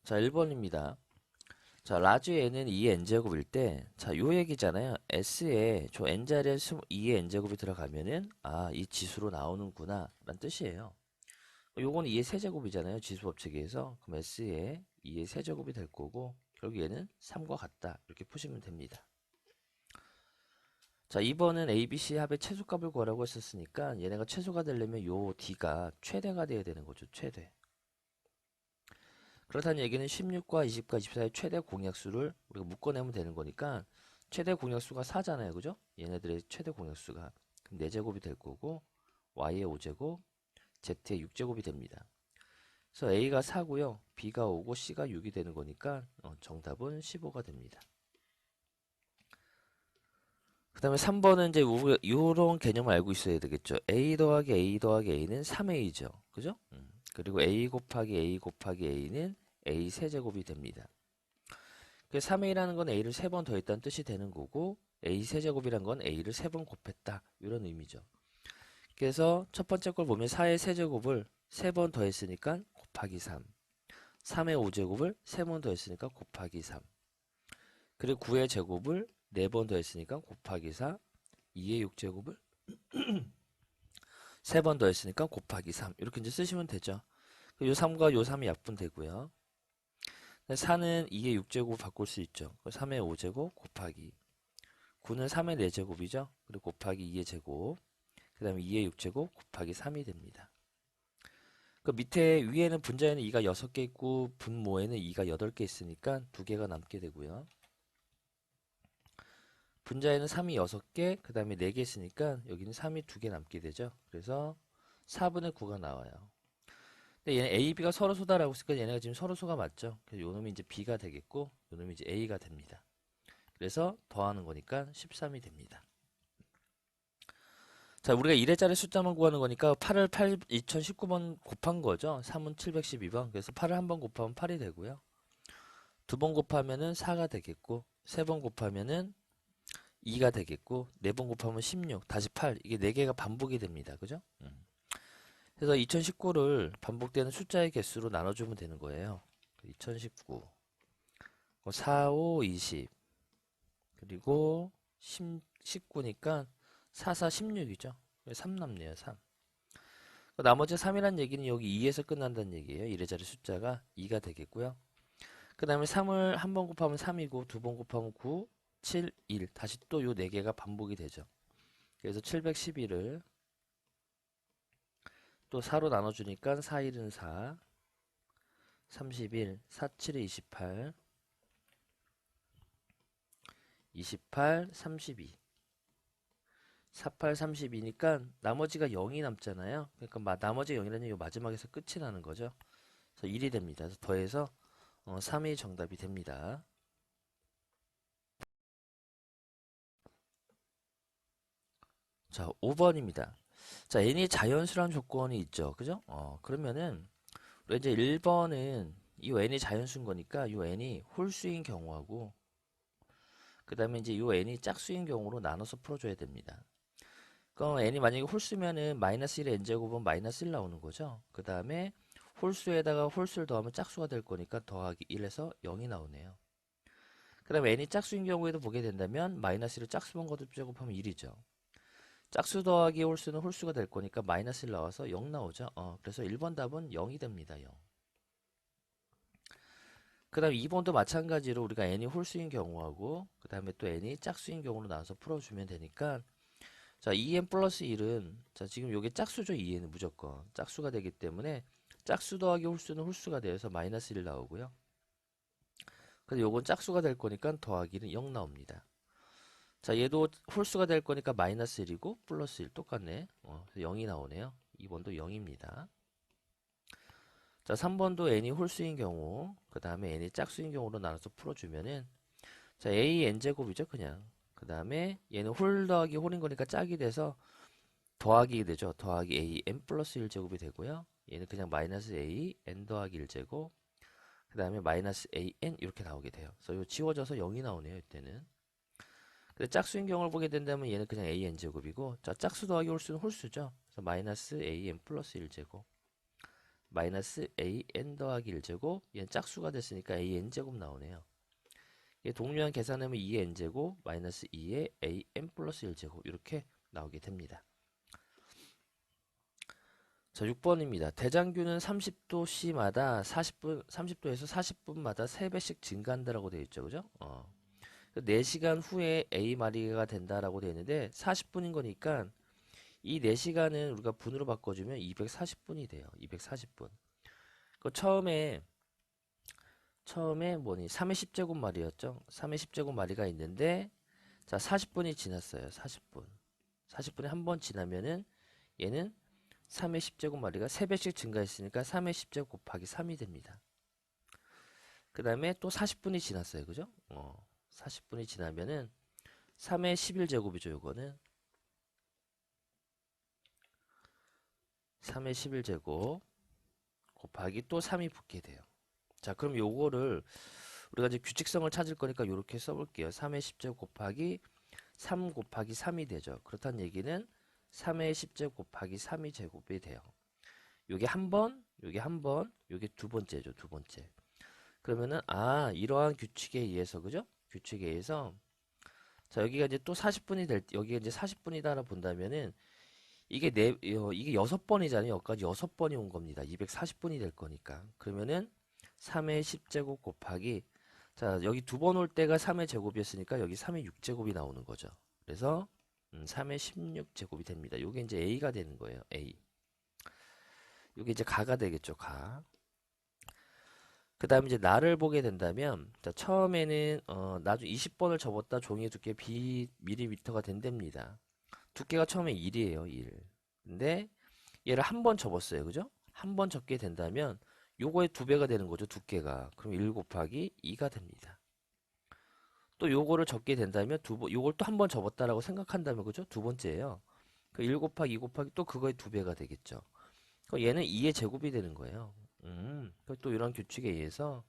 자, 1번입니다. 자, 라지 n은 2의 n제곱일 때, 자, 요 얘기잖아요. s에 저 n자리에 2의 n제곱이 들어가면은, 아, 이 지수로 나오는구나, 라는 뜻이에요. 요건 2의 세제곱이잖아요. 지수법칙에서. 그럼 s에 2의 세제곱이 될 거고, 결국 얘는 3과 같다. 이렇게 푸시면 됩니다. 자, 2번은 A, B, C 합의 최소값을 구하라고 했었으니까, 얘네가 최소가 되려면 요 D가 최대가 돼야 되는 거죠. 최대. 그렇다는 얘기는 16과 20과 24의 최대 공약수를 우리가 묶어내면 되는 거니까 최대 공약수가 4잖아요. 그죠? 얘네들의 최대 공약수가. 그럼 4제곱이 될 거고 y의 5제곱, z의 6제곱이 됩니다. 그래서 a가 4고요. b가 5고 c가 6이 되는 거니까 정답은 15가 됩니다. 그 다음에 3번은 이제 이런 개념을 알고 있어야 되겠죠. a 더하기 a 더하기 a는 3a죠. 그죠? 그리고 a 곱하기 a 곱하기 a는 a 세제곱이 됩니다. 3a라는 건 a를 3번 더했다는 뜻이 되는 거고 a 세제곱이란 건 a를 3번 곱했다 이런 의미죠. 그래서 첫 번째 걸 보면 4의 세제곱을 3번 더했으니까 곱하기 3 3의 5제곱을 3번 더했으니까 곱하기 3 그리고 9의 제곱을 4번 더했으니까 곱하기 4 2의 6제곱을 3번 더했으니까 곱하기 3 이렇게 이제 쓰시면 되죠. 요 3과 요 3이 약분되고요. 4는 2의 6제곱 바꿀 수 있죠. 3의 5제곱 곱하기 9는 3의 4제곱이죠. 그리고 곱하기 2의 제곱 그 다음에 2의 6제곱 곱하기 3이 됩니다. 그 밑에 위에는 분자에는 2가 6개 있고 분모에는 2가 8개 있으니까 2개가 남게 되고요. 분자에는 3이 6개 그 다음에 4개 있으니까 여기는 3이 2개 남게 되죠. 그래서 4분의 9가 나와요. 근데 얘는 A, B가 서로소다라고 했으니까 얘네가 지금 서로소가 맞죠. 그래서 요놈이 이제 B가 되겠고 요놈이 이제 A가 됩니다. 그래서 더하는 거니까 13이 됩니다. 자, 우리가 1회짜리 숫자만 구하는 거니까 8을 2019번 곱한 거죠. 3은 712번. 그래서 8을 한 번 곱하면 8이 되고요. 2번 곱하면은 4가 되겠고, 3번 곱하면은 2가 되겠고, 4번 곱하면 16, 다시 8. 이게 4개가 반복이 됩니다. 그죠? 그래서 2019를 반복되는 숫자의 개수로 나눠주면 되는 거예요. 2019, 4, 5, 20, 그리고 19니까 4, 4, 16이죠. 3 남네요, 3. 나머지 3이란 얘기는 여기 2에서 끝난다는 얘기예요. 1회짜리 숫자가 2가 되겠고요. 그 다음에 3을 한 번 곱하면 3이고 두 번 곱하면 9, 7, 1. 다시 또 요 4개가 반복이 되죠. 그래서 711을 또 4로 나눠주니까 4, 1은 4, 31, 4, 7에 28, 28, 32. 48, 32니까 나머지가 0이 남잖아요. 그러니까 나머지 0이라는 요 마지막에서 끝이 나는 거죠. 그래서 1이 됩니다. 그래서 더해서 3이 정답이 됩니다. 자, 5번입니다. 자, n이 자연수란 조건이 있죠. 그죠? 그러면은 우리 이제 1번은 이 n이 자연수인 거니까 이 n이 홀수인 경우하고 그 다음에 이제 이 n이 짝수인 경우로 나눠서 풀어줘야 됩니다. 그럼 n이 만약에 홀수면은 마이너스 1의 n제곱은 마이너스 1 나오는 거죠. 그 다음에 홀수에다가 홀수를 더하면 짝수가 될 거니까 더하기 1에서 0이 나오네요. 그 다음에 n이 짝수인 경우에도 보게 된다면 마이너스 1을 짝수번 거듭제곱하면 1이죠. 짝수 더하기 홀수는 홀수가 될 거니까 마이너스 1 나와서 0 나오죠. 그래서 1번 답은 0이 됩니다. 0. 그 다음 2번도 마찬가지로 우리가 n이 홀수인 경우하고 그 다음에 또 n이 짝수인 경우로 나눠서 풀어주면 되니까 자 2n 플러스 1은 자 지금 요게 짝수죠. 2n은 무조건 짝수가 되기 때문에 짝수 더하기 홀수는 홀수가 되어서 마이너스 1 나오고요. 근데 요건 짝수가 될 거니까 더하기는 0 나옵니다. 자 얘도 홀수가 될 거니까 마이너스 1이고 플러스 1 똑같네. 0이 나오네요. 2번도 0입니다. 자 3번도 n이 홀수인 경우 그 다음에 n이 짝수인 경우로 나눠서 풀어주면은 자 a n제곱이죠 그냥. 그 다음에 얘는 홀 더하기 홀인 거니까 짝이 돼서 더하기 되죠. 더하기 a n 플러스 1제곱이 되고요. 얘는 그냥 마이너스 a n 더하기 1제곱 그 다음에 마이너스 a n 이렇게 나오게 돼요. 그래서 이거 지워져서 0이 나오네요. 이때는. 근데 짝수인 경우를 보게 된다면 얘는 그냥 a n 제곱이고 자 짝수 더하기 홀수는 홀수죠. 그래서 마이너스 a n 플러스 1제곱 마이너스 an 더하기 1제곱, 얘는 짝수가 됐으니까 an제곱 나오네요. 얘 동류한 계산하면 2n제곱 마이너스 2의 an 플러스 1제곱 이렇게 나오게 됩니다. 자, 6번입니다. 대장균은 30도 C마다 30도에서 40분마다 3배씩 증가한다라고 되어 있죠. 그죠? 4시간 후에 A마리가 된다라고 되어 있는데 40분인 거니까 이 4시간은 우리가 분으로 바꿔주면 240분이 돼요. 240분. 그 처음에 뭐니 3의 10제곱 말이었죠. 3의 10제곱 말이가 있는데 자, 40분이 지났어요. 40분. 40분이 한 번 지나면은 얘는 3의 10제곱 마리가 3배씩 증가했으니까 3의 10제곱 곱하기 3이 됩니다. 그 다음에 또 40분이 지났어요. 그죠? 40분이 지나면은 3의 11제곱이죠. 요거는 3의 11제곱 곱하기 또 3이 붙게 돼요. 자, 그럼 요거를 우리가 이제 규칙성을 찾을 거니까 요렇게 써볼게요. 3의 10제곱 곱하기 3 곱하기 3이 되죠. 그렇다는 얘기는 3의 10제곱 곱하기 3이 제곱이 돼요. 요게 한 번, 요게 한 번, 요게 두 번째죠. 두 번째. 그러면은 이러한 규칙에 의해서 그죠? 규칙에 의해서 자, 여기가 이제 또 40분이 여기가 이제 40분이다라 본다면은 이게 6번이잖아요. 여기까지 6번이 온 겁니다. 240분이 될 거니까. 그러면은 3의 10제곱 곱하기 자, 여기 두 번 올 때가 3의 제곱이었으니까 여기 3의 6제곱이 나오는 거죠. 그래서 3의 16제곱이 됩니다. 요게 이제 A가 되는 거예요. A. 요게 이제 가가 되겠죠. 가. 그 다음에 이제 나를 보게 된다면 자, 처음에는 나중 20번을 접었다 종이의 두께 미리미터가 된답니다. 두께가 처음에 1이에요. 1. 근데 얘를 한 번 접었어요. 그죠? 한 번 접게 된다면 요거의 2배가 되는 거죠. 두께가. 그럼 1 곱하기 2가 됩니다. 또 요거를 접게 된다면 요걸 또 한 번 접었다라고 생각한다면 그죠? 두 번째예요. 그 1 곱하기 2 곱하기 또 그거의 2배가 되겠죠. 그럼 얘는 2의 제곱이 되는 거예요. 또 이런 규칙에 의해서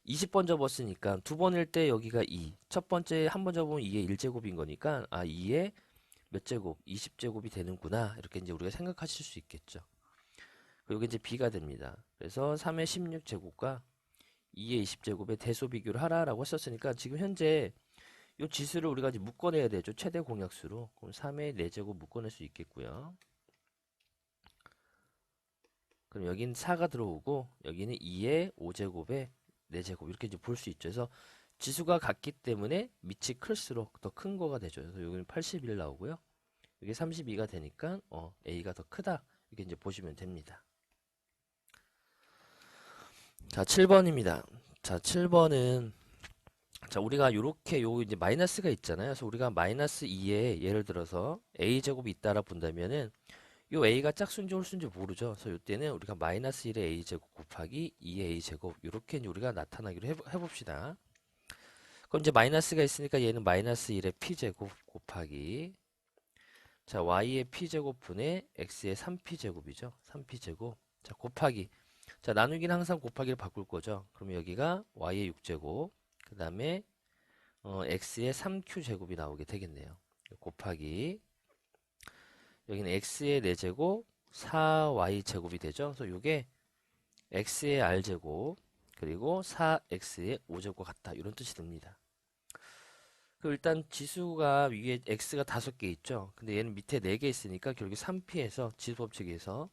20번 접었으니까 두 번일 때 여기가 2. 첫 번째 한 번 접으면 2의 1제곱인 거니까 2의 몇 제곱? 20제곱이 되는구나. 이렇게 이제 우리가 생각하실 수 있겠죠. 여기 이제 b가 됩니다. 그래서 3의 16제곱과 2의 20제곱의 대소 비교를 하라라고 했었으니까 지금 현재 이 지수를 우리가 이제 묶어내야 되죠. 최대 공약수로. 그럼 3의 4제곱 묶어낼 수 있겠고요. 그럼 여기는 4가 들어오고 여기는 2의 5제곱에 4제곱 이렇게 이제 볼 수 있죠. 그래서 지수가 같기 때문에 밑이 클수록 더 큰 거가 되죠. 그래서 여기는 81 나오고요. 이게 32가 되니까 A가 더 크다. 이렇게 이제 보시면 됩니다. 자, 7번입니다. 자, 7번은 자, 우리가 요렇게 이제 마이너스가 있잖아요. 그래서 우리가 마이너스 2에 예를 들어서 A제곱이 있다라 본다면은 요 A가 짝수인지 홀수인지 모르죠. 그래서 요때는 우리가 마이너스 1의 A제곱 곱하기 2의 A제곱 이렇게 이제 우리가 나타나기로 해봅시다. 그럼 이제 마이너스가 있으니까 얘는 마이너스 1의 P제곱 곱하기 자, Y의 P제곱 분의 X의 3P제곱이죠. 3P제곱 자, 곱하기 자, 나누기는 항상 곱하기를 바꿀 거죠. 그럼 여기가 Y의 6제곱 그 다음에 X의 3Q제곱이 나오게 되겠네요. 곱하기 여기는 X의 4제곱 4Y제곱이 되죠. 그래서 이게 X의 R제곱 그리고 4X의 5제곱과 같다. 이런 뜻이 됩니다. 그럼 일단 지수가 위에 X가 5개 있죠. 근데 얘는 밑에 4개 있으니까 결국 3P에서 지수법칙에서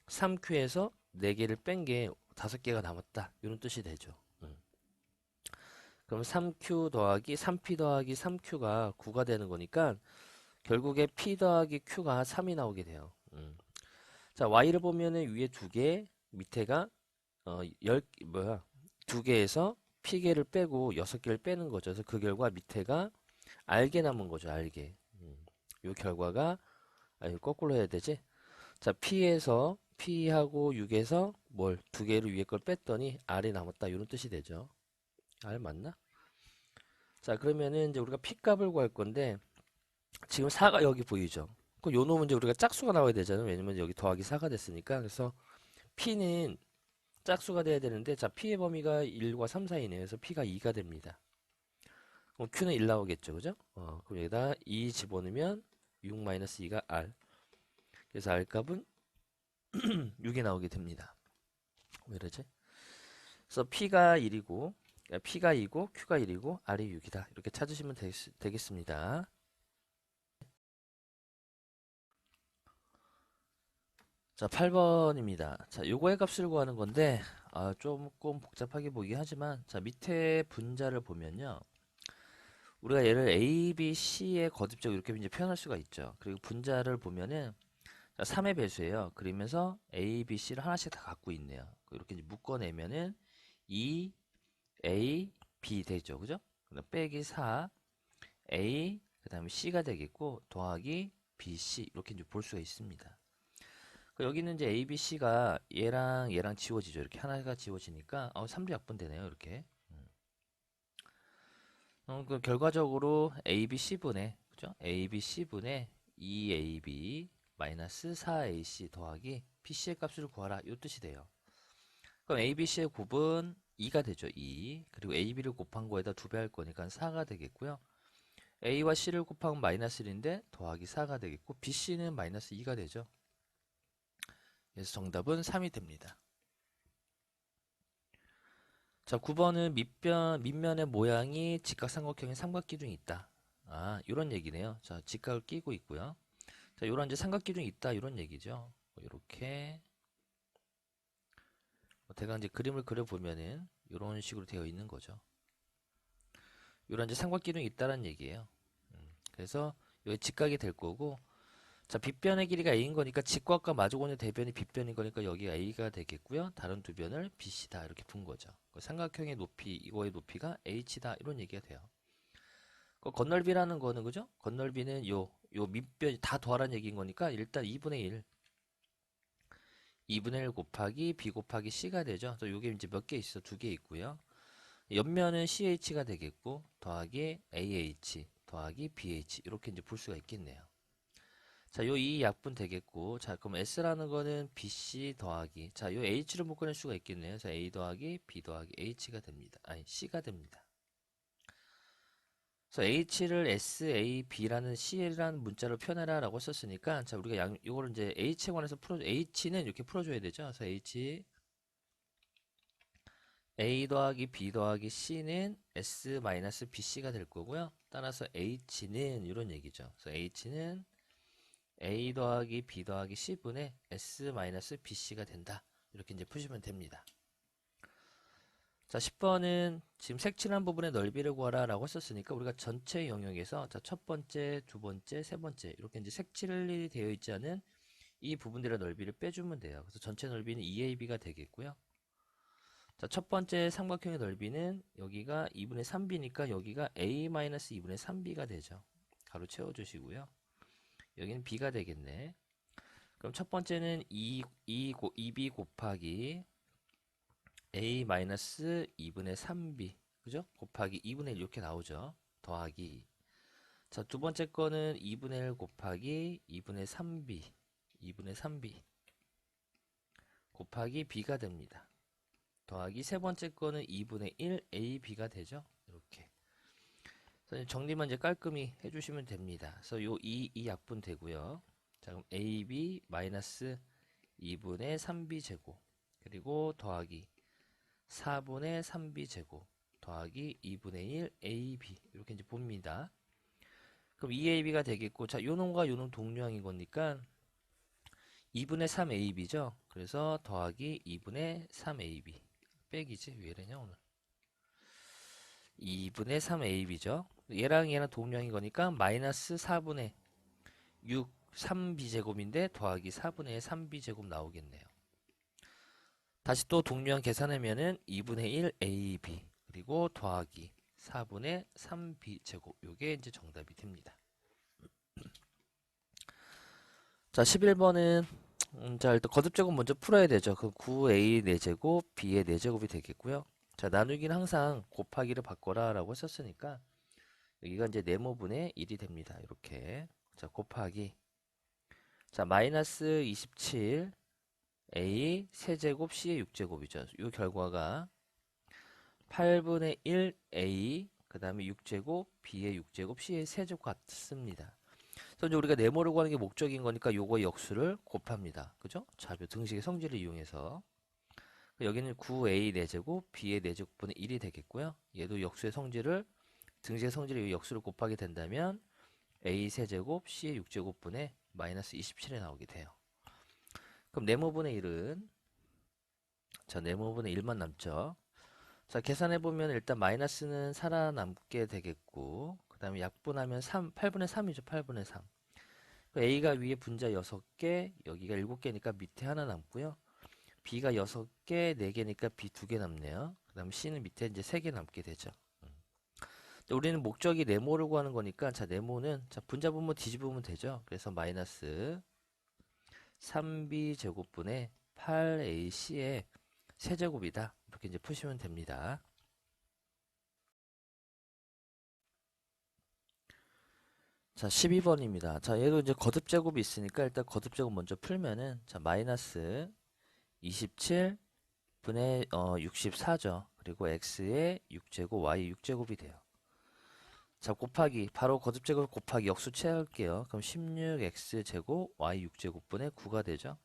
3Q에서 4개를 뺀 게 5개가 남았다. 이런 뜻이 되죠. 그럼 3Q 더하기 3P 더하기 3Q가 9가 되는 거니까 결국에 P 더하기 Q가 3이 나오게 돼요. 자, Y를 보면은 위에 2개, 밑에가 2개에서 P개를 빼고 6개를 빼는 거죠. 그래서 그 결과 밑에가 R개 남은 거죠. R개. 이 결과가 거꾸로 해야 되지? 자, P하고 6에서 뭘 2개를 위에 걸 뺐더니 R이 남았다. 이런 뜻이 되죠. R 맞나? 자, 그러면은 이제 우리가 P 값을 구할 건데 지금 4가 여기 보이죠? 그럼 요 놈은 이제 우리가 짝수가 나와야 되잖아요. 왜냐면 여기 더하기 4가 됐으니까. 그래서 P는 짝수가 돼야 되는데 자, P의 범위가 1과 3 사이네요. 그래서 P가 2가 됩니다. 그럼 Q는 1 나오겠죠. 그죠? 그럼 여기다 2 집어넣으면 6-2가 R. 그래서 R 값은 6이 나오게 됩니다. 왜 이러지? 그래서 P가 1이고 P가 2고 Q가 1이고 R이 6이다. 이렇게 찾으시면 되겠습니다. 자, 8번입니다. 자, 요거의 값을 구하는 건데 조금 복잡하게 보이긴 하지만 자, 밑에 분자를 보면요. 우리가 얘를 A, B, C의 거듭적으로 이렇게 이제 표현할 수가 있죠. 그리고 분자를 보면은 자, 3의 배수예요. 그러면서 A, B, C를 하나씩 다 갖고 있네요. 이렇게 이제 묶어내면은 2, A, B 되죠. 그죠? 그다음 빼기 4, A, 그 다음에 C가 되겠고 더하기 B, C 이렇게 이제 볼 수가 있습니다. 여기는 이제 A, B, C가 얘랑 지워지죠. 이렇게 하나가 지워지니까 3도 약분되네요. 이렇게. 그 결과적으로 A, B, C분의 그죠? A, B, C분의 2AB 마이너스 4AC 더하기 BC의 값을 구하라. 이 뜻이 돼요. 그럼 A, B, C의 곱은 2가 되죠. 2. 그리고 AB를 곱한 거에다 2배 할 거니까 4가 되겠고요. A와 C를 곱하면 마이너스 1인데 더하기 4가 되겠고 BC는 마이너스 2가 되죠. 그래서 정답은 3이 됩니다. 자, 9번은 밑면의 모양이 직각삼각형의 삼각기둥이 있다. 이런 얘기네요. 자, 직각을 끼고 있고요. 자, 요런 이제 삼각기둥이 있다. 이런 얘기죠. 이렇게 대강 이제 그림을 그려보면은 이런 식으로 되어 있는 거죠. 요런 이제 삼각기둥이 있다는 얘기예요. 그래서 여기 직각이 될 거고, 자, 빗변의 길이가 A인 거니까 직각과 마주보는 대변이 빗변인 거니까 여기가 A가 되겠고요. 다른 두 변을 BC다 이렇게 분 거죠. 삼각형의 높이, 이거의 높이가 H다 이런 얘기가 돼요. 건널비라는 거는 그죠? 건널비는 요 밑변이 다 더하라는 얘기인 거니까 일단 2분의 1 2분의 1 곱하기 B 곱하기 C가 되죠. 그래서 요게 이제 몇 개 있어? 두 개 있고요. 옆면은 CH가 되겠고 더하기 AH 더하기 BH 이렇게 이제 볼 수가 있겠네요. 자, 요 이 약분 되겠고 자, 그럼 S라는 거는 BC 더하기 자, 요 H를 묶어낼 수가 있겠네요. 그래서 A 더하기 B 더하기 H가 됩니다. 아니, C가 됩니다. 그래서 H를 SAB라는 C라는 문자로 표현해라 라고 썼으니까 자, 우리가 이거를 이제 H에 관해서 H는 이렇게 풀어줘야 되죠. 그래서 H A 더하기 B 더하기 C는 S 마이너스 BC가 될 거고요. 따라서 H는 이런 얘기죠. 그래서 H는 A 더하기 B 더하기 C분의 S 마이너스 BC가 된다. 이렇게 이제 푸시면 됩니다. 자, 10번은 지금 색칠한 부분의 넓이를 구하라 라고 했었으니까 우리가 전체 영역에서 자, 첫 번째, 두 번째, 세 번째 이렇게 이제 색칠이 되어 있지 않은 이 부분들의 넓이를 빼주면 돼요. 그래서 전체 넓이는 2AB가 되겠고요. 자, 첫 번째 삼각형의 넓이는 여기가 2분의 3B니까 여기가 A-2분의 3B가 되죠. 가로 채워주시고요. 여기는 B가 되겠네. 그럼 첫 번째는 2B 곱하기 A-2분의 3B 그죠? 곱하기 2분의 1 이렇게 나오죠. 더하기 자, 두 번째 거는 2분의 1 곱하기 2분의 3B 2분의 3B 곱하기 B가 됩니다. 더하기 세 번째 거는 2분의 1 AB가 되죠. 이렇게 그래서 정리만 이제 깔끔히 해주시면 됩니다. 그래서 이 약분 되고요. 자, 그럼 AB 마이너스 2분의 3B 제곱 그리고 더하기 4분의 3B 제곱 더하기 2분의 1 AB 이렇게 이제 봅니다. 그럼 2AB가 되겠고 자, 요 놈과 요 놈 동류항인 거니까 2분의 3AB죠. 그래서 더하기 2분의 3AB 빼기지 왜 이러냐 오늘 2분의 3AB죠. 얘랑 동류항인 거니까 마이너스 4분의 6 3B제곱인데 더하기 4분의 3B제곱 나오겠네요. 다시 또 동류항 계산하면은 2분의 1 AB 그리고 더하기 4분의 3B제곱 요게 이제 정답이 됩니다. 자, 11번은 자, 일단 거듭제곱 먼저 풀어야 되죠. 그 9A 4제곱, B의 4제곱이 되겠고요. 자, 나누기는 항상 곱하기를 바꿔라 라고 했었으니까 여기가 이제 네모분의 1이 됩니다. 이렇게. 자, 곱하기. 자, 마이너스 27 A 세제곱 C의 6제곱이죠. 이 결과가 8분의 1 A 그 다음에 6제곱 B의 6제곱 C의 세제곱 같습니다. 그래서 이제 우리가 네모를 구하는 게 목적인 거니까 요거의 역수를 곱합니다. 그죠? 좌표 등식의 성질을 이용해서. 여기는 9a 4제곱, b의 4제곱분의 1이 되겠고요. 얘도 역수의 성질을 등식의 성질의 역수를 곱하게 된다면 a 세제곱, c의 6제곱분의 마이너스 27이 나오게 돼요. 그럼 네모분의 1은 자 네모분의 1만 남죠. 자 계산해보면 일단 마이너스는 살아남게 되겠고 그 다음에 약분하면 8분의 3이죠. 8분의 3. a가 위에 분자 6개, 여기가 7개니까 밑에 하나 남고요. b가 6개, 4개니까 b 2개 남네요. 그 다음 c는 밑에 이제 3개 남게 되죠. 우리는 목적이 네모를 구하는 거니까 자 네모는 자 분자 분모 뒤집으면 되죠. 그래서 마이너스 3b 제곱분의 8ac의 세제곱이다. 이렇게 이제 푸시면 됩니다. 자 12번입니다. 자 얘도 이제 거듭 제곱이 있으니까 일단 거듭 제곱 먼저 풀면은 자 마이너스 27분의 64죠. 그리고 x의 6제곱 y 6제곱이 돼요. 자 곱하기 바로 거듭제곱 곱하기 역수 취할게요. 그럼 16x제곱 y 6제곱분의 9가 되죠.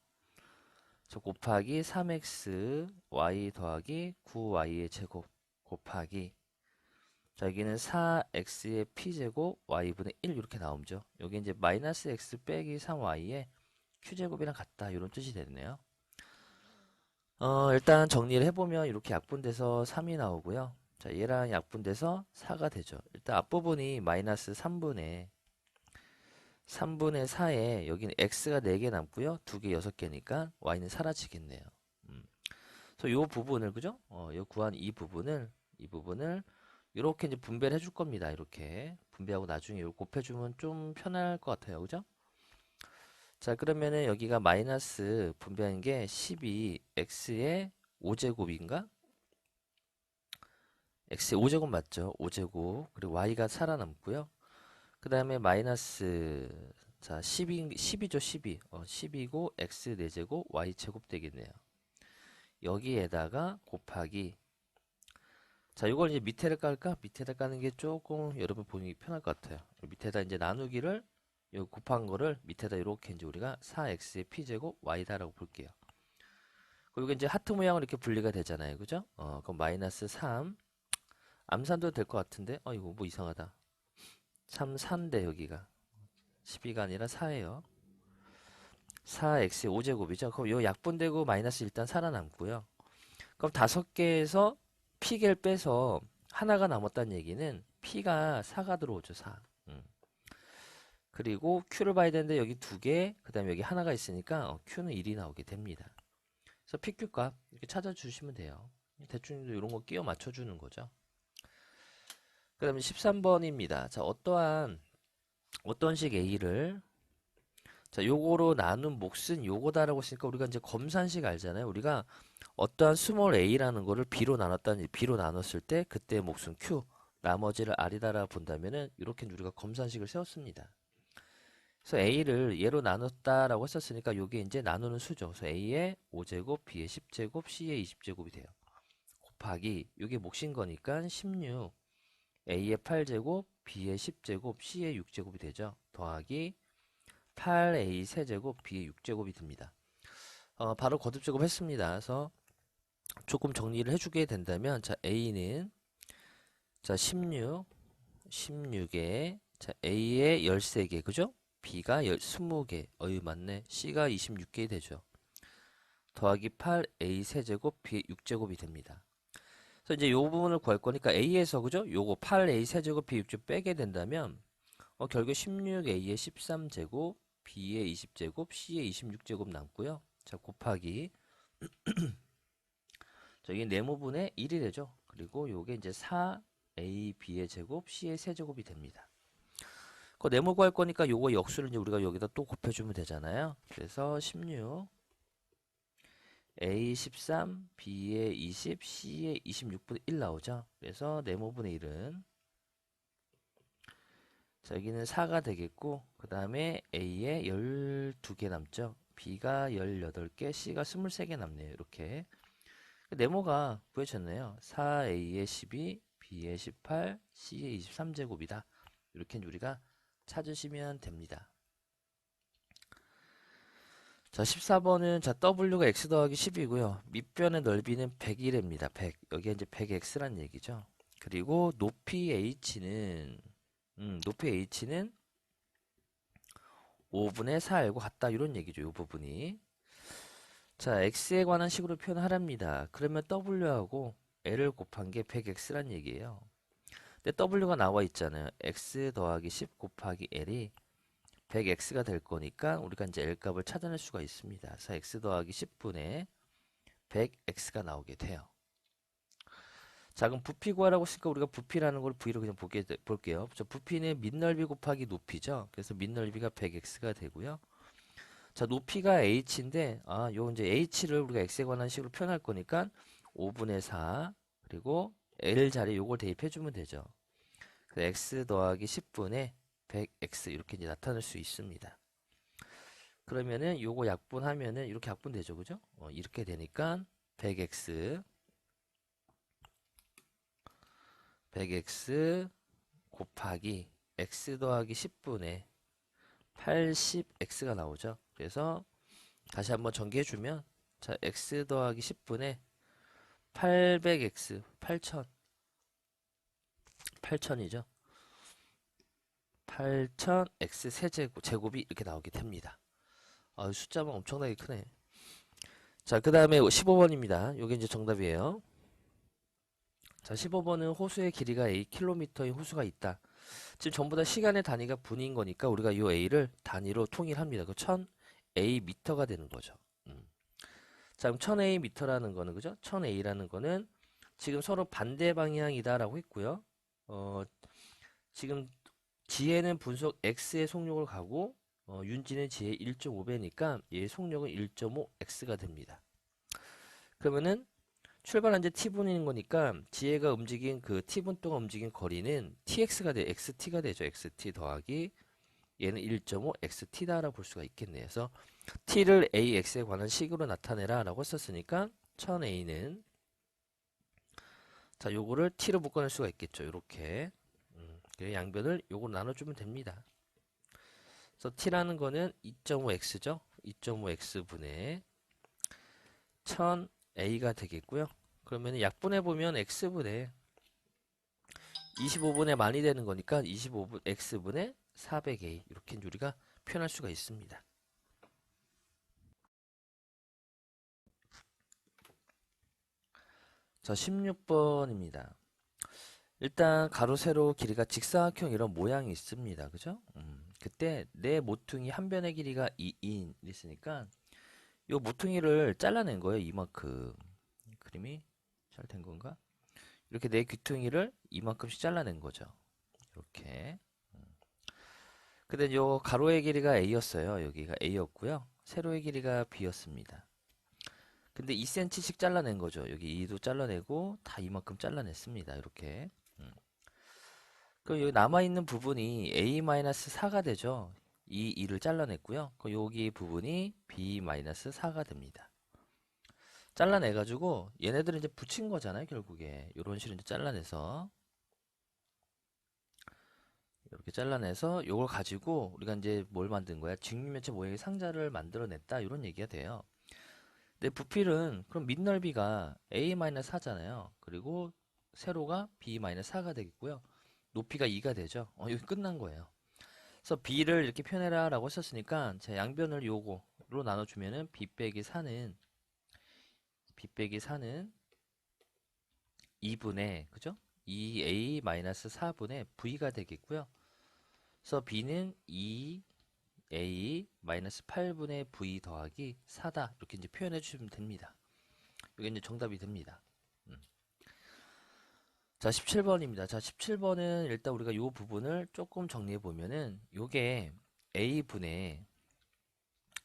자 곱하기 3x y 더하기 9y의 제곱 곱하기 자 여기는 4x의 p제곱 y분의 1 이렇게 나오죠. 여기 이제 마이너스 x 빼기 3y의 q제곱이랑 같다 이런 뜻이 되네요. 일단 정리를 해보면 이렇게 약분돼서 3이 나오고요. 자, 얘랑 약분돼서 4가 되죠. 일단 앞부분이 마이너스 3분의 4에 여기는 x가 4개 남고요. 2개 6개니까 y는 사라지겠네요. 그래서 요 부분을 그죠? 요 구한 이 부분을 이렇게 이제 분배를 해줄 겁니다. 이렇게 분배하고 나중에 이걸 곱해주면 좀 편할 것 같아요. 그죠? 자, 그러면은 여기가 마이너스 분배한 게 12x의 5제곱인가? x의 5제곱 맞죠? 5제곱. 그리고 y가 살아남고요. 그 다음에 마이너스 자 10이죠 12. 10이고 x 4제곱 y 제곱 되겠네요. 여기에다가 곱하기 자 이걸 이제 밑에를 깔까? 밑에다 까는 게 조금 여러분 보기 편할 것 같아요. 밑에다 이제 나누기를 요 곱한 거를 밑에다 이렇게 이제 우리가 4x의 p제곱 y다라고 볼게요. 그리고 이제 하트 모양으로 이렇게 분리가 되잖아요. 그죠? 그럼 마이너스 3 암산도 될 것 같은데 이거 뭐 이상하다. 3, 4인데 여기가 12가 아니라 4예요. 4x의 5제곱이죠. 그럼 요 약분되고 마이너스 일단 살아남고요. 그럼 5개에서 p개를 빼서 하나가 남았다는 얘기는 p가 4가 들어오죠. 4. 그리고 q를 봐야 되는데 여기 2개, 그 다음에 여기 하나가 있으니까 q는 1이 나오게 됩니다. 그래서 pq 값 이렇게 찾아주시면 돼요. 대충 이런 거 끼워 맞춰주는 거죠. 그 다음에 13번입니다. 자, 어떤 식 a를 자, 요거로 나눈 몫은 요거다라고 했으니까 우리가 이제 검산식 알잖아요. 우리가 어떠한 스몰 a라는 거를 b로 나눴을 때 그때 몫은 q, 나머지를 r이다라 본다면은 이렇게 우리가 검산식을 세웠습니다. 그래서 a를 얘로 나눴다라고 했었으니까 요게 이제 나누는 수죠. 그래서 a의 5제곱, b의 10제곱, c의 20제곱이 돼요. 곱하기 요게 몫인 거니까 16, a의 8제곱, b의 10제곱, c의 6제곱이 되죠. 더하기 8a 세제곱 b의 6제곱이 됩니다. 바로 거듭제곱 했습니다. 그래서 조금 정리를 해주게 된다면 자 a는 자 16에 자 a의 13개 그죠? b가 20개 맞네. c가 26개 되죠. 더하기 8a 세제곱 b의 6제곱이 됩니다. 그래서 이제 요 부분을 구할 거니까 a에서 그죠? 요거 8a 세제곱 b 6제곱 빼게 된다면 결국 16a의 13제곱 b의 20제곱 c의 26제곱 남고요. 자 곱하기 저기 네모분의 1이 되죠. 그리고 요게 이제 4a b의 제곱 c의 세제곱이 됩니다. 그 네모 구할 거니까 요거 역수를 이제 우리가 여기다 또 곱해주면 되잖아요. 그래서 16 a 13 b의 20 c의 26분의 1 나오죠. 그래서 네모분의 1은 자 여기는 4가 되겠고 그 다음에 a에 12개 남죠. b가 18개 c가 23개 남네요. 이렇게 네모가 구해졌네요. 4a의 12 b의 18 c의 23제곱이다. 이렇게 우리가 찾으시면 됩니다. 자, 14번은 자, W가 X 더하기 10이고요. 밑변의 넓이는 100이랍니다. 100. 여기에 이제 100X란 얘기죠. 그리고 높이 H는 5분의 4L과 같다. 이런 얘기죠. 이 부분이. 자, X에 관한 식으로 표현하랍니다. 그러면 W하고 L을 곱한 게 100X란 얘기예요. 근데 W가 나와 있잖아요. X 더하기 10 곱하기 L이 100X가 될 거니까 우리가 이제 L 값을 찾아낼 수가 있습니다. 그래서 X 더하기 10분의 100X가 나오게 돼요. 자, 그럼 부피 구하라고 했으니까 우리가 부피라는 걸 V로 그냥 볼게요. 저 부피는 밑넓이 곱하기 높이죠. 그래서 밑넓이가 100X가 되고요. 자, 높이가 H인데, 요 이제 H를 우리가 X에 관한 식으로 표현할 거니까 5분의 4, 그리고 L 자리에 요걸 대입해주면 되죠. 그래서 X 더하기 10분의 100X 이렇게 이제 나타낼 수 있습니다. 그러면은 요거 약분하면은 이렇게 약분되죠. 그죠? 이렇게 되니까 100x 곱하기 x 더하기 10분의 80x가 나오죠. 그래서 다시 한번 전개해주면 자, x 더하기 10분의 800x 8000이죠. 8000x 제곱이 이렇게 나오게 됩니다. 숫자만 엄청나게 크네. 자, 그 다음에 15번입니다. 요게 이제 정답이에요. 자, 15번은 호수의 길이가 Akm인 호수가 있다. 지금 전부 다 시간의 단위가 분인 거니까 우리가 이 A를 단위로 통일합니다. 그 1000A 미터가 되는 거죠. 자, 그럼 1000A 미터라는 거는 그죠? 1000A라는 거는 지금 서로 반대 방향이다라고 했고요. 지금 지혜는 분속 X의 속력을 가고 윤지는 지혜 1.5배니까 얘의 속력은 1.5X가 됩니다. 그러면은 출발한 지 t분인 거니까 지혜가 움직인 그 t분 동안 움직인 거리는 tx가 돼 xt가 되죠. xt 더하기 얘는 1.5xt다라고 볼 수가 있겠네요. 그래서 t를 ax에 관한 식으로 나타내라 라고 썼으니까 1000a는 자, 요거를 t로 묶어낼 수가 있겠죠. 요렇게 양변을 요거로 나눠주면 됩니다. 그래서 t라는 거는 2.5x죠. 2.5x분의 1000a가 되겠고요. 그러면 약분해보면 x분의 25분의 만이 되는 거니까 25분 x분의 400a 이렇게 우리가 표현할 수가 있습니다. 자, 16번입니다. 일단 가로 세로 길이가 직사각형 이런 모양이 있습니다. 그죠? 그때 내 모퉁이 한 변의 길이가 2인 있으니까 요 모퉁이를 잘라낸 거예요. 이만큼. 그림이 잘 된 건가? 이렇게 내 귀퉁이를 이만큼씩 잘라낸 거죠. 이렇게. 근데 요 가로의 길이가 A였어요. 여기가 A였고요. 세로의 길이가 B였습니다. 근데 2cm씩 잘라낸 거죠. 여기 2도 잘라내고 다 이만큼 잘라냈습니다. 이렇게. 그럼 여기 남아있는 부분이 A-4가 되죠. 이 2를 잘라냈고요. 그럼 여기 부분이 B-4가 됩니다. 잘라내가지고 얘네들은 이제 붙인 거잖아요. 결국에. 이런 식으로 이제 잘라내서 이렇게 잘라내서 이걸 가지고 우리가 이제 뭘 만든 거야? 직육면체 모양의 상자를 만들어냈다. 이런 얘기가 돼요. 근데 부필은 그럼 밑넓이가 A-4잖아요. 그리고 세로가 B-4가 되겠고요. 높이가 2가 되죠. 이거 끝난 거예요. 그래서 B를 이렇게 표현해라 라고 했었으니까 제 양변을 요거로 나눠주면은 B 빼기 4는 2분의 그죠? 2A-4분의 V가 되겠고요. 그래서 B는 2A-8분의 V 더하기 4다. 이렇게 이제 표현해 주시면 됩니다. 이게 이제 정답이 됩니다. 자, 17번입니다. 자, 17번은 일단 우리가 이 부분을 조금 정리해 보면은 요게 A분의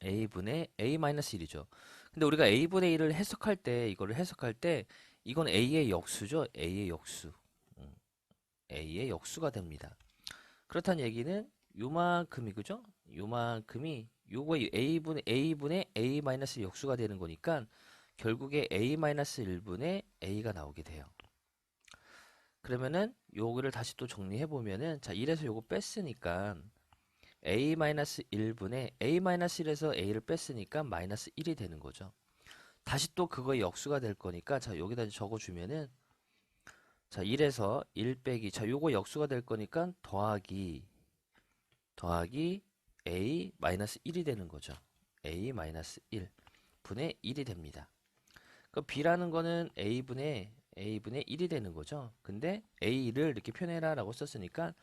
A-1이죠. 근데 우리가 A분의 1을 해석할 때 이거를 해석할 때 이건 A의 역수죠. A의 역수. A의 역수가 됩니다. 그렇다는 얘기는 요만큼이 그죠? 요만큼이 요거 A분의 A- 역수가 되는 거니까 결국에 A-1분의 A가 나오게 돼요. 그러면은 요거를 다시 또 정리해 보면은 자, 1에서 요거 뺐으니까 a-1분의 a-1에서 a를 뺐으니까 마이너스 1이 되는 거죠. 다시 또 그거의 역수가 될 거니까 자 여기다 적어주면은 자 1에서 1 빼기 자 요거 역수가 될 거니까 더하기 a 마이너스 1이 되는 거죠. a 마이너스 1 분의 1이 됩니다. 그 b라는 거는 a분의 1이 되는 거죠. 근데 a를 이렇게 표현해라 라고 썼으니까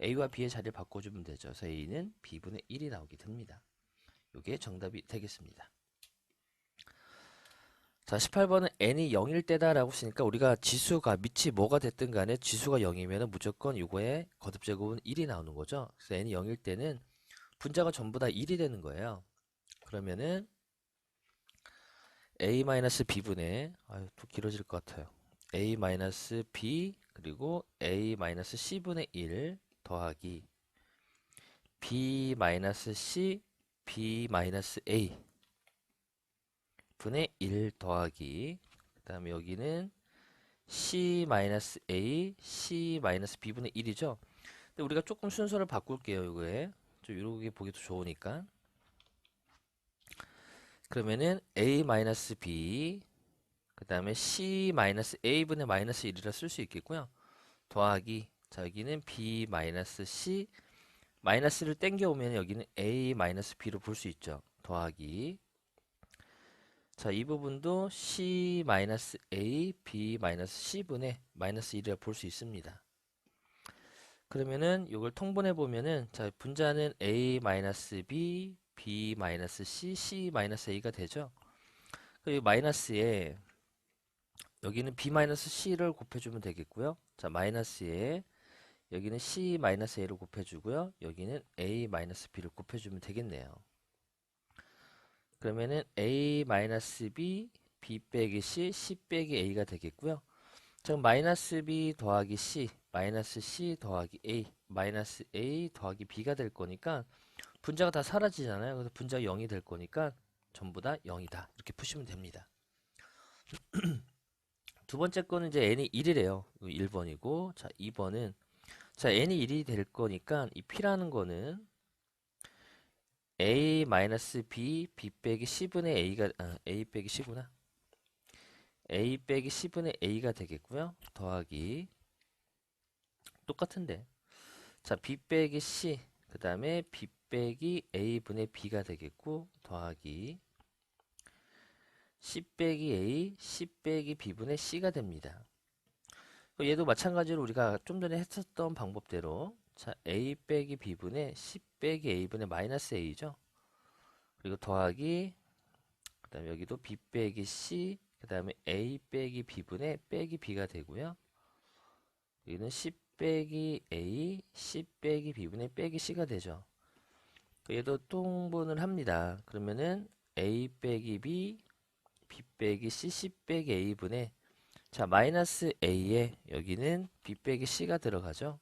a와 b의 자리를 바꿔주면 되죠. 그래서 a는 b분의 1이 나오게 됩니다. 이게 정답이 되겠습니다. 자 18번은 n이 0일 때다 라고 했으니까 우리가 지수가 밑이 뭐가 됐든 간에 지수가 0이면 무조건 이거의 거듭제곱은 1이 나오는 거죠. 그래서 n이 0일 때는 분자가 전부 다 1이 되는 거예요. 그러면은 a-b분의 또 길어질 것 같아요. a-b 그리고 a-c분의 1 더하기 b-c b-a 분의 1 더하기 그 다음에 여기는 c-a c-b분의 1이죠. 근데 우리가 조금 순서를 바꿀게요. 이거에 좀 이렇게 보기 도 좋으니까. 그러면은 a-b 그 다음에 c-a분의 마이너스 1이라 쓸 수 있겠고요. 더하기 자 여기는 b-c 마이너스를 땡겨 오면 여기는 a-b로 볼 수 있죠. 더하기 자 이 부분도 c-a b-c분의 마이너스 1이라 볼 수 있습니다. 그러면은 이걸 통분해 보면은 자 분자는 a-b b-c c-a가 되죠. 그리고 마이너스에 여기는 b-c를 곱해주면 되겠고요. 자 마이너스에 여기는 c-a를 곱해주고요. 여기는 a-b를 곱해주면 되겠네요. 그러면은 a-b b 빼기 c c 빼기 a가 되겠고요. 자 마이너스 b 더하기 c 마이너스 c 더하기 a 마이너스 a 더하기 b가 될 거니까 분자가 다 사라지잖아요. 그래서 분자가 0이 될 거니까 전부 다 0이다. 이렇게 푸시면 됩니다. 두 번째 거는 이제 n이 1이래요. 1번이고 자 2번은 자 n이 1이 될 거니까 이 p라는 거는 a-b b 빼기 c분의 a가 a 빼기 c구나. a 빼기 c분의 a가 되겠고요. 더하기 똑같은데 자 b 빼기 c 그 다음에 b 빼기 a분의 b가 되겠고 더하기 c 빼기 a c 빼기 b분의 c가 됩니다. 얘도 마찬가지로 우리가 좀 전에 했었던 방법대로 자 a 빼기 b분의 c 빼기 a분의 마이너스 a죠. 그리고 더하기 그 다음에 여기도 b 빼기 c 그 다음에 a 빼기 b분의 빼기 b가 되고요. 여기는 c 빼기 a c 빼기 b분의 빼기 c가 되죠. 얘도 통분을 합니다. 그러면은 a 빼기 b b 빼기 c c 빼기 a분의 자 마이너스 a에 여기는 b 빼기 c가 들어가죠.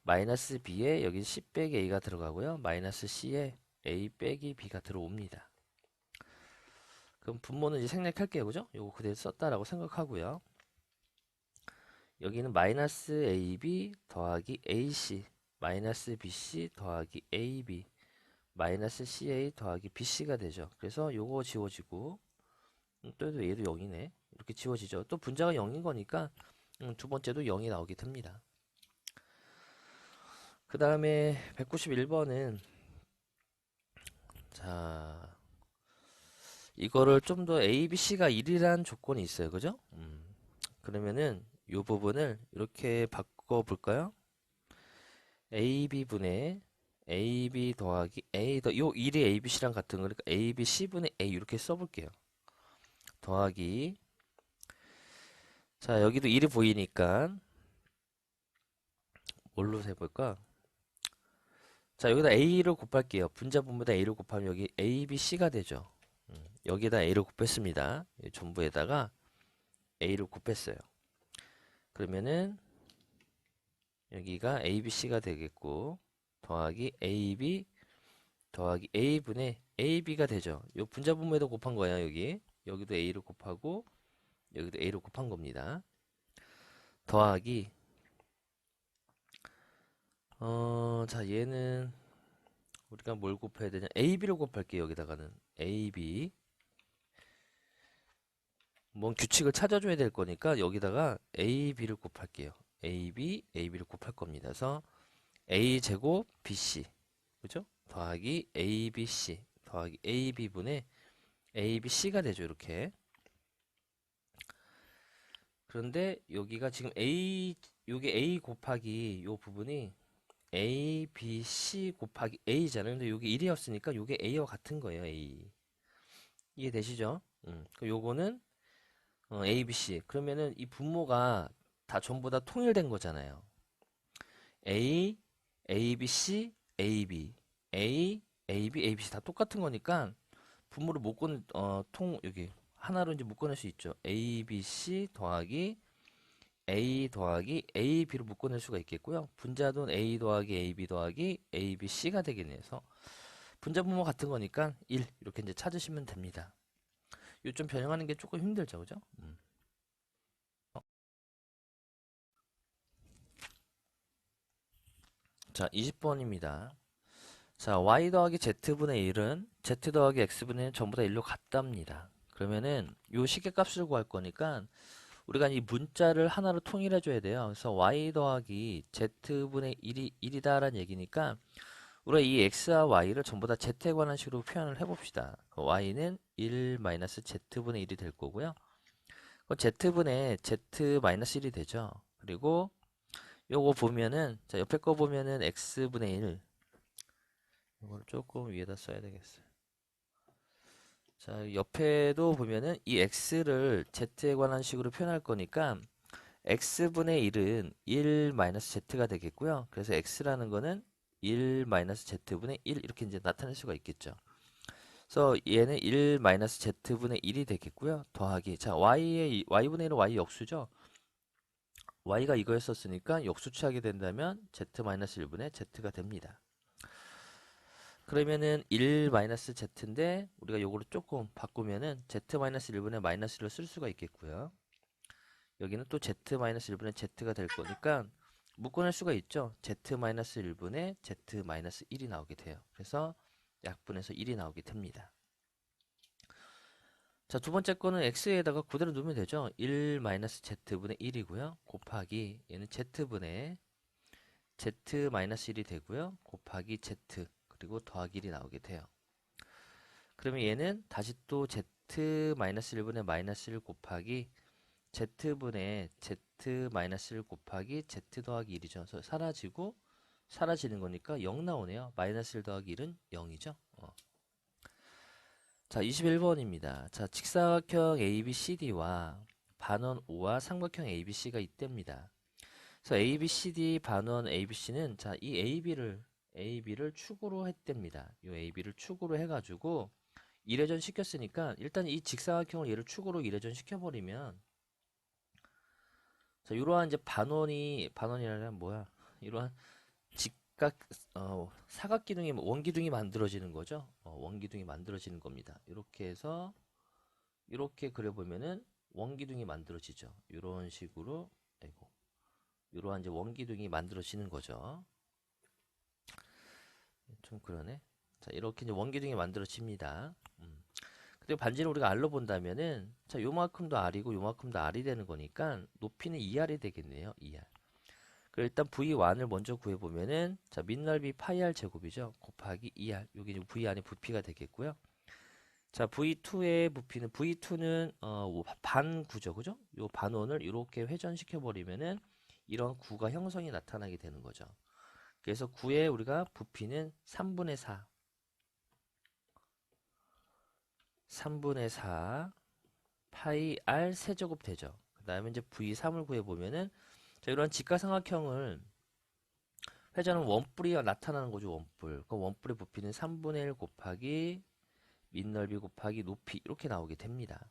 마이너스 b에 여기 c 빼기 a가 들어가고요. 마이너스 c에 a 빼기 b가 들어옵니다. 그럼 분모는 이제 생략할게요. 그죠? 요거 그대로 썼다라고 생각하고요. 여기는 마이너스 ab 더하기 ac 마이너스 bc 더하기 ab 마이너스 ca 더하기 bc가 되죠. 그래서 요거 지워지고 또 얘도 0이네. 이렇게 지워지죠. 또 분자가 0인 거니까 두 번째도 0이 나오게 됩니다. 그 다음에 191번은 자 이거를 좀 더 a, b, c가 1이라는 조건이 있어요. 그죠? 그러면은 이 부분을 이렇게 바꿔 볼까요? ab분의 ab 더하기 a 요 1이 a, b, c랑 같은 거니까 a, b, c분의 a 이렇게 써볼게요. 더하기 자 여기도 1이 보이니까 뭘로 해볼까? 자 여기다 a를 곱할게요. 분자분모에다 a를 곱하면 여기 a, b, c가 되죠. 여기다 a를 곱했습니다. 전부에다가 a를 곱했어요. 그러면은 여기가 a, b, c가 되겠고 더하기 ab 더하기 a분의 ab가 되죠. 요 분자분모에다 곱한 거예요. 여기도 a를 곱하고 여기도 a를 곱한 겁니다. 더하기 자 얘는 우리가 뭘 곱해야 되냐? AB를 곱할게요. 여기다가는 AB. 뭔 규칙을 찾아줘야 될 거니까 여기다가 AB를 곱할게요. AB를 곱할 겁니다. 그래서 A제곱 BC. 그죠? 더하기 ABC. 더하기 AB분의 ABC가 되죠. 이렇게. 그런데 여기가 지금 요게 A 곱하기 요 부분이 A, B, C 곱하기 A잖아요. 근데 요게 1이었으니까 요게 A와 같은 거예요. A. 이해되시죠? 그 요거는 A, B, C. 그러면은 이 분모가 다 전부 다 통일된 거잖아요. A, A, B, C, A, B. A, A, B, A, B, C 다 똑같은 거니까 분모를 못 꺼내, 여기 하나로 이제 묶어낼 수 있죠. A, B, C 더하기 A 더하기 A, B로 묶어낼 수가 있겠고요. 분자도 A 더하기 A, B 더하기 A, B, C가 되겠네요. 그래서 분자 분모 같은 거니까 1 이렇게 이제 찾으시면 됩니다. 요 좀 변형하는 게 조금 힘들죠, 그죠? 자, 20번입니다. 자, y 더하기 z분의 1은 z 더하기 x분의 1은 전부 다 1로 같답니다. 그러면은 요 시계값을 구할 거니까 우리가 이 문자를 하나로 통일해 줘야 돼요. 그래서 y 더하기 z분의 1이 1이다라는 얘기니까 우리가 이 x와 y를 전부 다 z에 관한 식으로 표현을 해봅시다. y는 1 z분의 1이 될 거고요. z분의 z 1이 되죠. 그리고 요거 보면은 자 옆에 거 보면은 x분의 1 이걸 조금 위에다 써야 되겠어요. 자 옆에도 보면은 이 x를 z에 관한 식으로 표현할 거니까 x분의 1은 1 z가 되겠고요. 그래서 x라는 거는 1 z분의 1 이렇게 이제 나타낼 수가 있겠죠. 그래서 얘는 1 z분의 1이 되겠고요. 더하기 자 y분의 1은 y 역수죠. y가 이거였었으니까 역수 취하게 된다면 z-1분의 z가 됩니다. 그러면은 1 z인데 우리가 요거를 조금 바꾸면은 z-1분의 마이너스를 쓸 수가 있겠고요. 여기는 또 z-1분의 z가 될 거니까 묶어낼 수가 있죠. z-1분의 z-1이 나오게 돼요. 그래서 약분해서 1이 나오게 됩니다. 자, 두 번째 거는 x에다가 그대로 넣으면 되죠. 1 z분의 1이고요. 곱하기 얘는 z분의 z-1이 되고요. 곱하기 z 그리고 더하기 1이 나오게 돼요. 그러면 얘는 다시 또 z-1분의 마이너스 1 곱하기 z분의 z-1 곱하기 z 더하기 1이죠. 그래서 사라지고 사라지는 거니까 0 나오네요. 마이너스 1 더하기 1은 0이죠. 자, 21번입니다. 자, 직사각형 ABCD와 반원 O와 삼각형 ABC가 있답니다. 그래서 ABCD 반원 ABC는 자, 이 AB를 축으로 했답니다. 이 AB를 축으로 해가지고 이례전 시켰으니까 일단 이 직사각형을 얘를 축으로 이례전 시켜버리면 자, 이러한 이제 반원이라면 뭐야? 이러한 직각 사각기둥이 원기둥이 만들어지는 거죠. 원기둥이 만들어지는 겁니다. 이렇게 해서 이렇게 그려보면은 원기둥이 만들어지죠. 이런 식으로 아이고 이러한 이제 원기둥이 만들어지는 거죠. 좀 그러네. 자 이렇게 이제 원기둥이 만들어집니다. 그리고 반지를 우리가 R로 본다면은 자 요만큼도 R이고 요만큼도 R이 되는 거니까 높이는 2R이 되겠네요. 2R. 그럼 일단 V1을 먼저 구해보면은 자 밑넓이 파이 R 제곱이죠. 곱하기 2R. 여기 이제 V 안에 부피가 되겠고요. 자 V2의 부피는 V2는 반구죠. 그죠? 요 반원을 이렇게 회전시켜 버리면은 이런 구가 형성이 나타나게 되는 거죠. 그래서 9의 우리가 부피는 3분의 4 3분의 4 파이 R 세제곱 되죠. 그 다음에 이제 V3을 구해보면은 자, 이런 직각삼각형을 회전은 원뿔이 나타나는 거죠. 원뿔. 그 원뿔의 부피는 3분의 1 곱하기 밑넓이 곱하기 높이 이렇게 나오게 됩니다.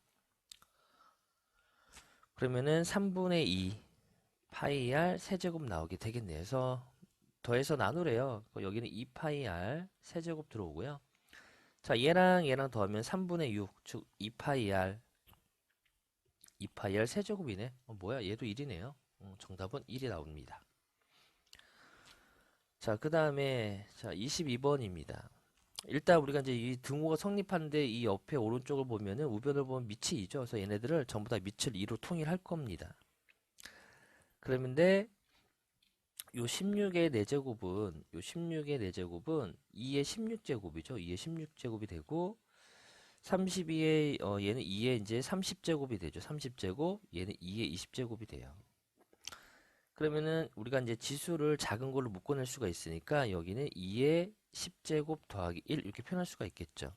그러면은 3분의 2 파이 R 세제곱 나오게 되겠네요. 그래서 더해서 나누래요. 여기는 2파이 R 세제곱 들어오고요. 자, 얘랑 더하면 3분의 6, 즉 2파이 R 세제곱이네. 뭐야, 얘도 1이네요. 정답은 1이 나옵니다. 자, 그 다음에 자 22번입니다. 일단 우리가 이제 이 등호가 성립하는데 이 옆에 오른쪽을 보면은 우변을 보면 밑이 2죠. 그래서 얘네들을 전부 다 밑을 2로 통일할 겁니다. 그러는데 요 16의 4제곱은 요 16의 4제곱은 2의 16제곱이죠. 2의 16제곱이 되고 32의 얘는 2의 이제 30제곱이 되죠. 30제곱 얘는 2의 20제곱이 돼요. 그러면은 우리가 이제 지수를 작은 걸로 묶어낼 수가 있으니까 여기는 2의 10제곱 더하기 1 이렇게 표현할 수가 있겠죠.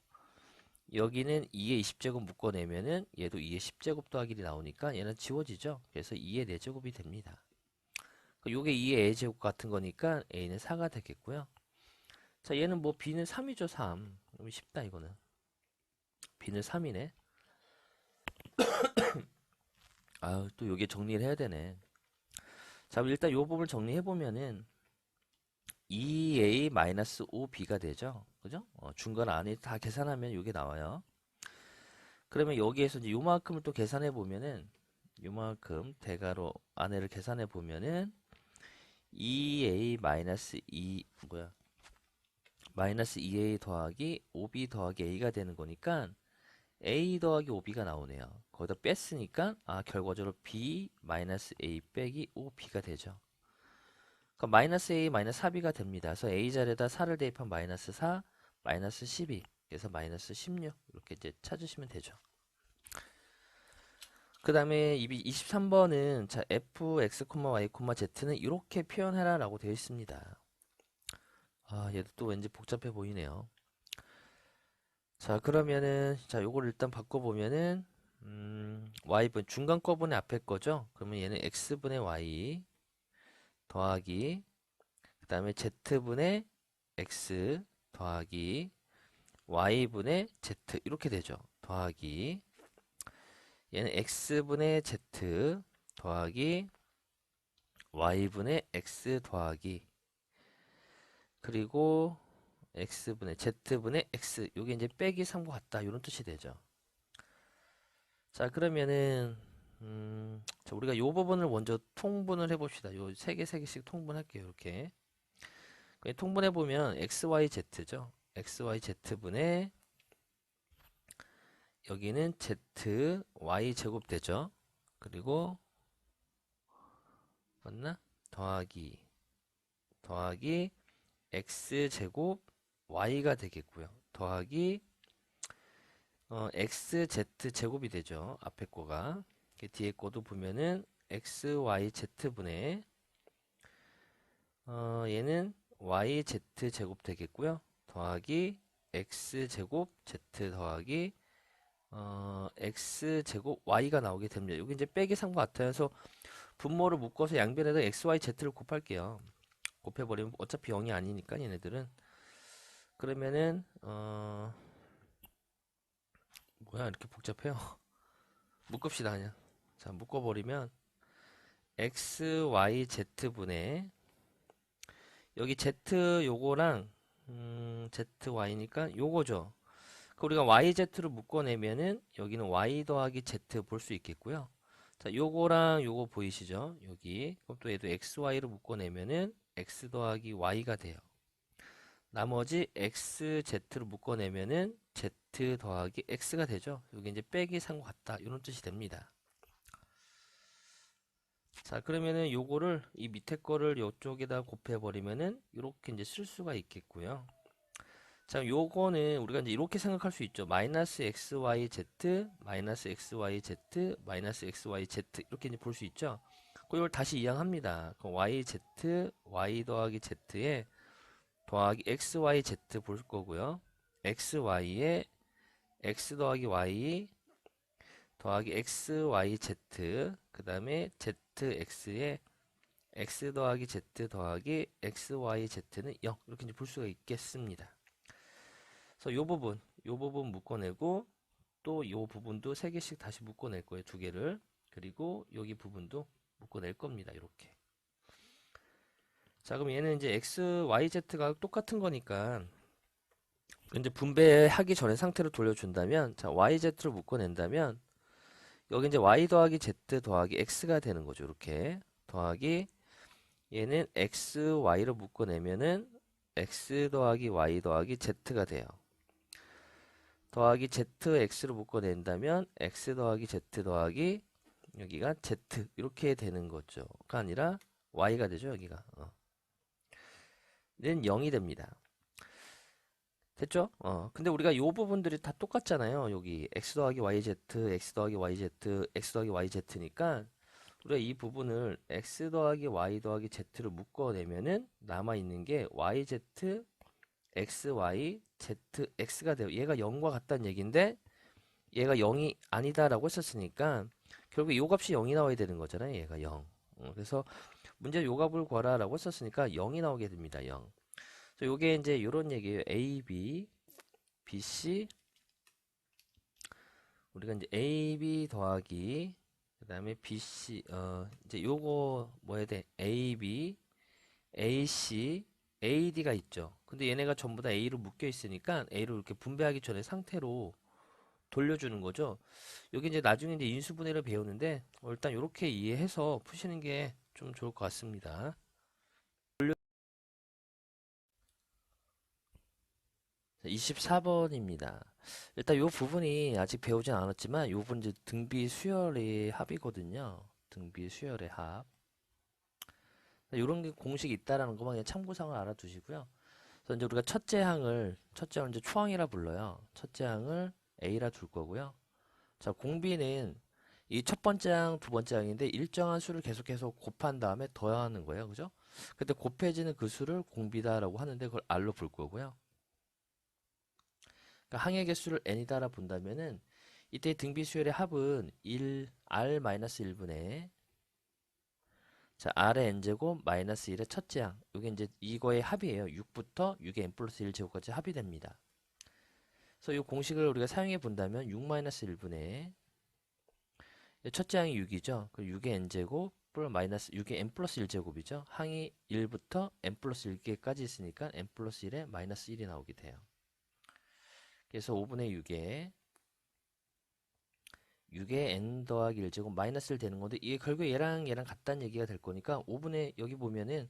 여기는 2의 20제곱 묶어내면은 얘도 2의 10제곱 더하기 1이 나오니까 얘는 지워지죠. 그래서 2의 4제곱이 됩니다. 요게 2의 a제곱 같은 거니까 a는 4가 되겠고요. 자, 얘는 뭐 b는 3이죠. 3. 너무 쉽다 이거는. b는 3이네. 아유, 또 요게 정리를 해야 되네. 자, 일단 요 부분을 정리해 보면은 2a-5b가 되죠. 그죠? 중간 안에 다 계산하면 요게 나와요. 그러면 여기에서 이제 요만큼을 또 계산해 보면은 요만큼 대괄호 안에를 계산해 보면은 2a-2 뭐야? 마이너스 2a 더하기 5b 더하기 a가 되는 거니까 a 더하기 5b가 나오네요. 거기다 뺐으니까 결과적으로 b 마이너스 a 빼기 5b가 되죠. 그럼 마이너스 a 마이너스 4b가 됩니다. 그래서 a 자리에다 4를 대입하면 마이너스 4 마이너스 12 그래서 마이너스 16 이렇게 이제 찾으시면 되죠. 그 다음에 23번은 자 fx, y, z는 이렇게 표현해라 라고 되어 있습니다. 얘도 또 왠지 복잡해 보이네요. 자, 그러면은 자 요걸 일단 바꿔보면은 y분 중간 거분의 앞에 거죠. 그러면 얘는 x분의 y 더하기 그 다음에 z분의 x 더하기 y분의 z 이렇게 되죠. 더하기 얘는 x분의 z 더하기 y분의 x 더하기 그리고 x분의 z분의 x 요게 이제 빼기 3과 같다 이런 뜻이 되죠. 자, 그러면은 자, 우리가 요 부분을 먼저 통분을 해봅시다. 요 세 개씩 통분할게요. 이렇게 통분해 보면 xyz죠. xyz분의 여기는 z y 제곱 되죠. 그리고 맞나? 더하기 x 제곱 y가 되겠고요. 더하기 xz 제곱이 되죠. 앞에 거가 뒤에 거도 보면은 xyz분의 얘는 yz 제곱 되겠고요. 더하기 x제곱 z 더하기 x제곱 y가 나오게 됩니다. 여기 이제 빼기 3과 같아요. 그래서 분모를 묶어서 양변에다 xyz를 곱할게요. 곱해버리면 어차피 0이 아니니까 얘네들은 그러면은 뭐야 이렇게 복잡해요. 묶읍시다 그냥. 자, 묶어버리면 xyz분의 여기 z 요거랑 zy니까 요거죠. 우리가 yz를 묶어내면은 여기는 y 더하기 z 볼 수 있겠고요. 자, 요거랑 요거 보이시죠? 여기 그럼 또 얘도 xy로 묶어내면은 x 더하기 y가 돼요. 나머지 xz로 묶어내면은 z 더하기 x가 되죠. 여기 이제 빼기 3과 같다 이런 뜻이 됩니다. 자, 그러면은 요거를 이 밑에 거를 요쪽에다 곱해버리면은 이렇게 이제 쓸 수가 있겠고요. 자, 요거는 우리가 이제 이렇게 생각할 수 있죠. 마이너스 xyz, 마이너스 xyz, 마이너스 xyz 이렇게 이제 볼 수 있죠. 이걸 다시 이항합니다. 그럼 yz, y 더하기 z에 더하기 xyz 볼 거고요. xy에 x 더하기 y 더하기 xyz 그 다음에 zx에 x 더하기 z 더하기 xyz는 0 이렇게 이제 볼 수가 있겠습니다. 그래서 요 부분 묶어내고 또 요 부분도 3개씩 다시 묶어낼 거예요. 2개를. 그리고 여기 부분도 묶어낼 겁니다. 이렇게. 자, 그럼 얘는 이제 x, y, z가 똑같은 거니까 이제 분배하기 전에 상태로 돌려준다면 자, y, z를 묶어낸다면 여기 이제 y 더하기 z 더하기 x가 되는 거죠. 이렇게 더하기 얘는 x, y로 묶어내면은 x 더하기 y 더하기 z가 돼요. 더하기 zx로 묶어낸다면 x 더하기 z 더하기 여기가 z 이렇게 되는 거죠가 아니라 y가 되죠. 여기가 는 0이 됩니다. 됐죠? 근데 우리가 요 부분들이 다 똑같잖아요. 여기 x 더하기 yz, x 더하기 yz, x 더하기 yz니까 우리가 이 부분을 x 더하기 y 더하기 z로 묶어내면은 남아있는 게 yz, xy, zx가 돼요. 얘가 0과 같다는 얘기인데 얘가 0이 아니다라고 했었으니까 결국 요 값이 0이 나와야 되는 거잖아요. 얘가 0. 그래서 문제 요 값을 구하라라고 했었으니까 0이 나오게 됩니다. 0. 그래서 요게 이제 요런 얘기예요. A, B, B, C 우리가 이제 A, B 더하기 그 다음에 B, C 이제 요거 뭐 해야 돼? A, B, A, C, A, D가 있죠. 근데 얘네가 전부 다 A로 묶여 있으니까 A로 이렇게 분배하기 전에 상태로 돌려주는 거죠. 여기 이제 나중에 이제 인수분해를 배우는데 일단 이렇게 이해해서 푸시는 게 좀 좋을 것 같습니다. 24번입니다. 일단 이 부분이 아직 배우진 않았지만 이 부분 이제 등비 수열의 합이거든요. 등비 수열의 합. 이런 게 공식이 있다라는 것만 그냥 참고상을 알아두시고요. 그래서 이제 우리가 첫째 항을 이제 초항이라 불러요. 첫째 항을 A라 둘 거고요. 자, 공비는 이 첫 번째 항, 두 번째 항인데 일정한 수를 계속해서 곱한 다음에 더하는 거예요. 그죠? 근데 곱해지는 그 수를 공비다라고 하는데 그걸 R로 불 거고요. 그러니까 항의 개수를 n이다라 본다면은 이때 등비 수열의 합은 1r-1분의 자, r의 n제곱 마이너스 1의 첫째 항. 이게 이제 이거의 합이에요. 6부터 6의 n 플러스 1제곱까지 합이 됩니다. 그래서 이 공식을 우리가 사용해 본다면 6-1분의 첫째 항이 6이죠. 그 6의 n제곱 마이너스 6의 n 플러스 1제곱이죠. 항이 1부터 n 플러스 1개까지 있으니까 n 플러스 1에 마이너스 1이 나오게 돼요. 그래서 5분의 6의 n 더하기 1제곱 마이너스 1 되는 건데 이게 결국 얘랑 같다는 얘기가 될 거니까 5분의 여기 보면은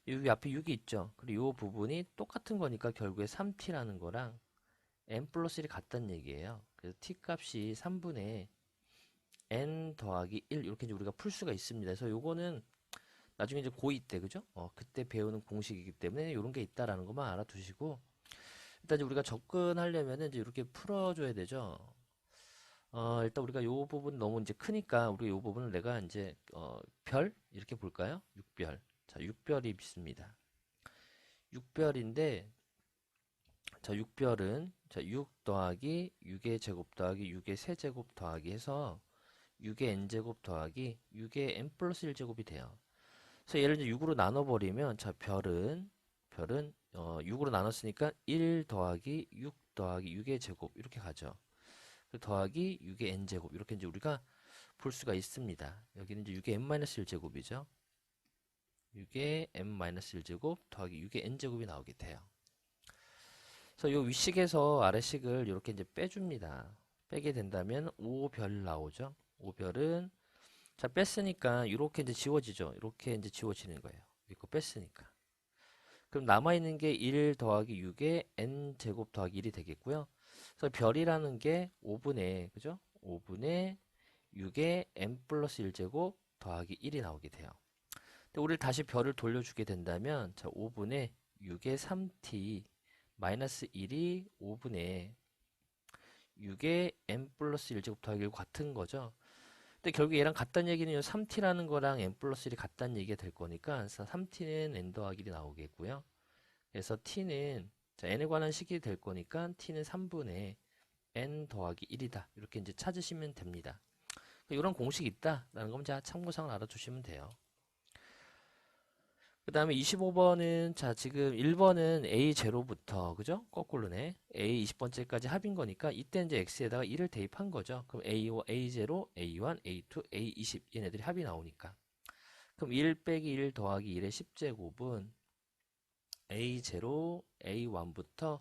여기 앞에 6이 있죠. 그리고 이 부분이 똑같은 거니까 결국에 3t라는 거랑 n 플러스 1이 같다는 얘기예요. 그래서 t 값이 3분의 n 더하기 1 이렇게 이제 우리가 풀 수가 있습니다. 그래서 요거는 나중에 이제 고2 때 그죠? 그때 배우는 공식이기 때문에 이런 게 있다라는 것만 알아두시고 일단 이제 우리가 접근하려면은 이제 이렇게 풀어줘야 되죠. 일단 우리가 요 부분 너무 이제 크니까 우리 요 부분을 내가 이제 별 이렇게 볼까요? 6별. 자, 6별이 있습니다. 6별인데 자, 6별은 자, 6 더하기 6의 제곱 더하기 6의 세제곱 더하기 해서 6의 n제곱 더하기 6의 n 플러스 1제곱이 돼요. 그래서 얘를 이제 6으로 나눠버리면 자, 별은 6으로 나눴으니까 1 더하기 6 더하기 6의 제곱 이렇게 가죠. 더하기 6의 n제곱 이렇게 이제 우리가 볼 수가 있습니다. 여기는 이제 6의 n-1제곱이죠. 6의 n-1제곱 더하기 6의 n제곱이 나오게 돼요. 그래서 요 윗식에서 아래식을 이렇게 이제 빼줍니다. 빼게 된다면 5별 나오죠. 5별은 자 뺐으니까 이렇게 이제 지워지죠. 이렇게 이제 지워지는 거예요. 이거 뺐으니까. 그럼 남아있는 게 1 더하기 6의 n제곱 더하기 1이 되겠고요. 그래서 별이라는 게 5분의 그죠? 5분의 6의 n 플러스 1제곱 더하기 1이 나오게 돼요. 근데 우리 다시 별을 돌려주게 된다면 자 5분의 6의 3t 마이너스 1이 5분의 6의 n 플러스 1제곱 더하기 1 같은 거죠. 근데 결국 얘랑 같다는 얘기는 3t라는 거랑 n 플러스 1이 같다는 얘기가 될 거니까 3t는 n 더하기 1이 나오겠고요. 그래서 t는 자, n에 관한 식이 될 거니까 t는 3분의 n 더하기 1이다. 이렇게 이제 찾으시면 됩니다. 이런 공식이 있다라는 건 참고상을 알아두시면 돼요. 그 다음에 25번은 자 지금 1번은 A0부터 그죠? 거꾸로네. A 20번째까지 합인 거니까 이때 이제 X에다가 1을 대입한 거죠. 그럼 A0, A1, A2, A20 얘네들이 합이 나오니까 그럼 1 빼기 1 더하기 1의 10제곱은 A0, A1부터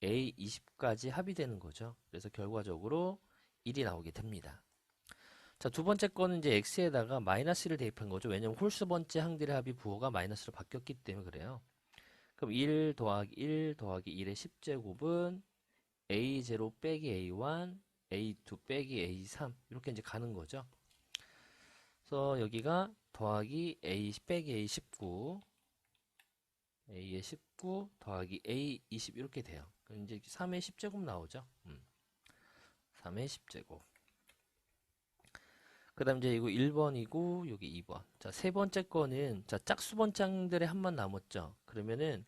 A20까지 합이 되는 거죠. 그래서 결과적으로 1이 나오게 됩니다. 자, 두 번째 거는 이제 x에다가 마이너스를 대입한 거죠. 왜냐면 홀수 번째 항들의 합이 부호가 마이너스로 바뀌었기 때문에 그래요. 그럼 1 더하기 1 더하기 1의 10제곱은 a0 빼기 a1, a2 빼기 a3 이렇게 이제 가는 거죠. 그래서 여기가 더하기 a 빼기 a19, a의 19 더하기 a 20 이렇게 돼요. 그럼 이제 3의 10제곱 나오죠. 3의 10제곱. 그 다음 이제 이거 1번이고 여기 2번. 자, 세 번째 거는 자, 짝수 번장들의 합만 남았죠. 그러면은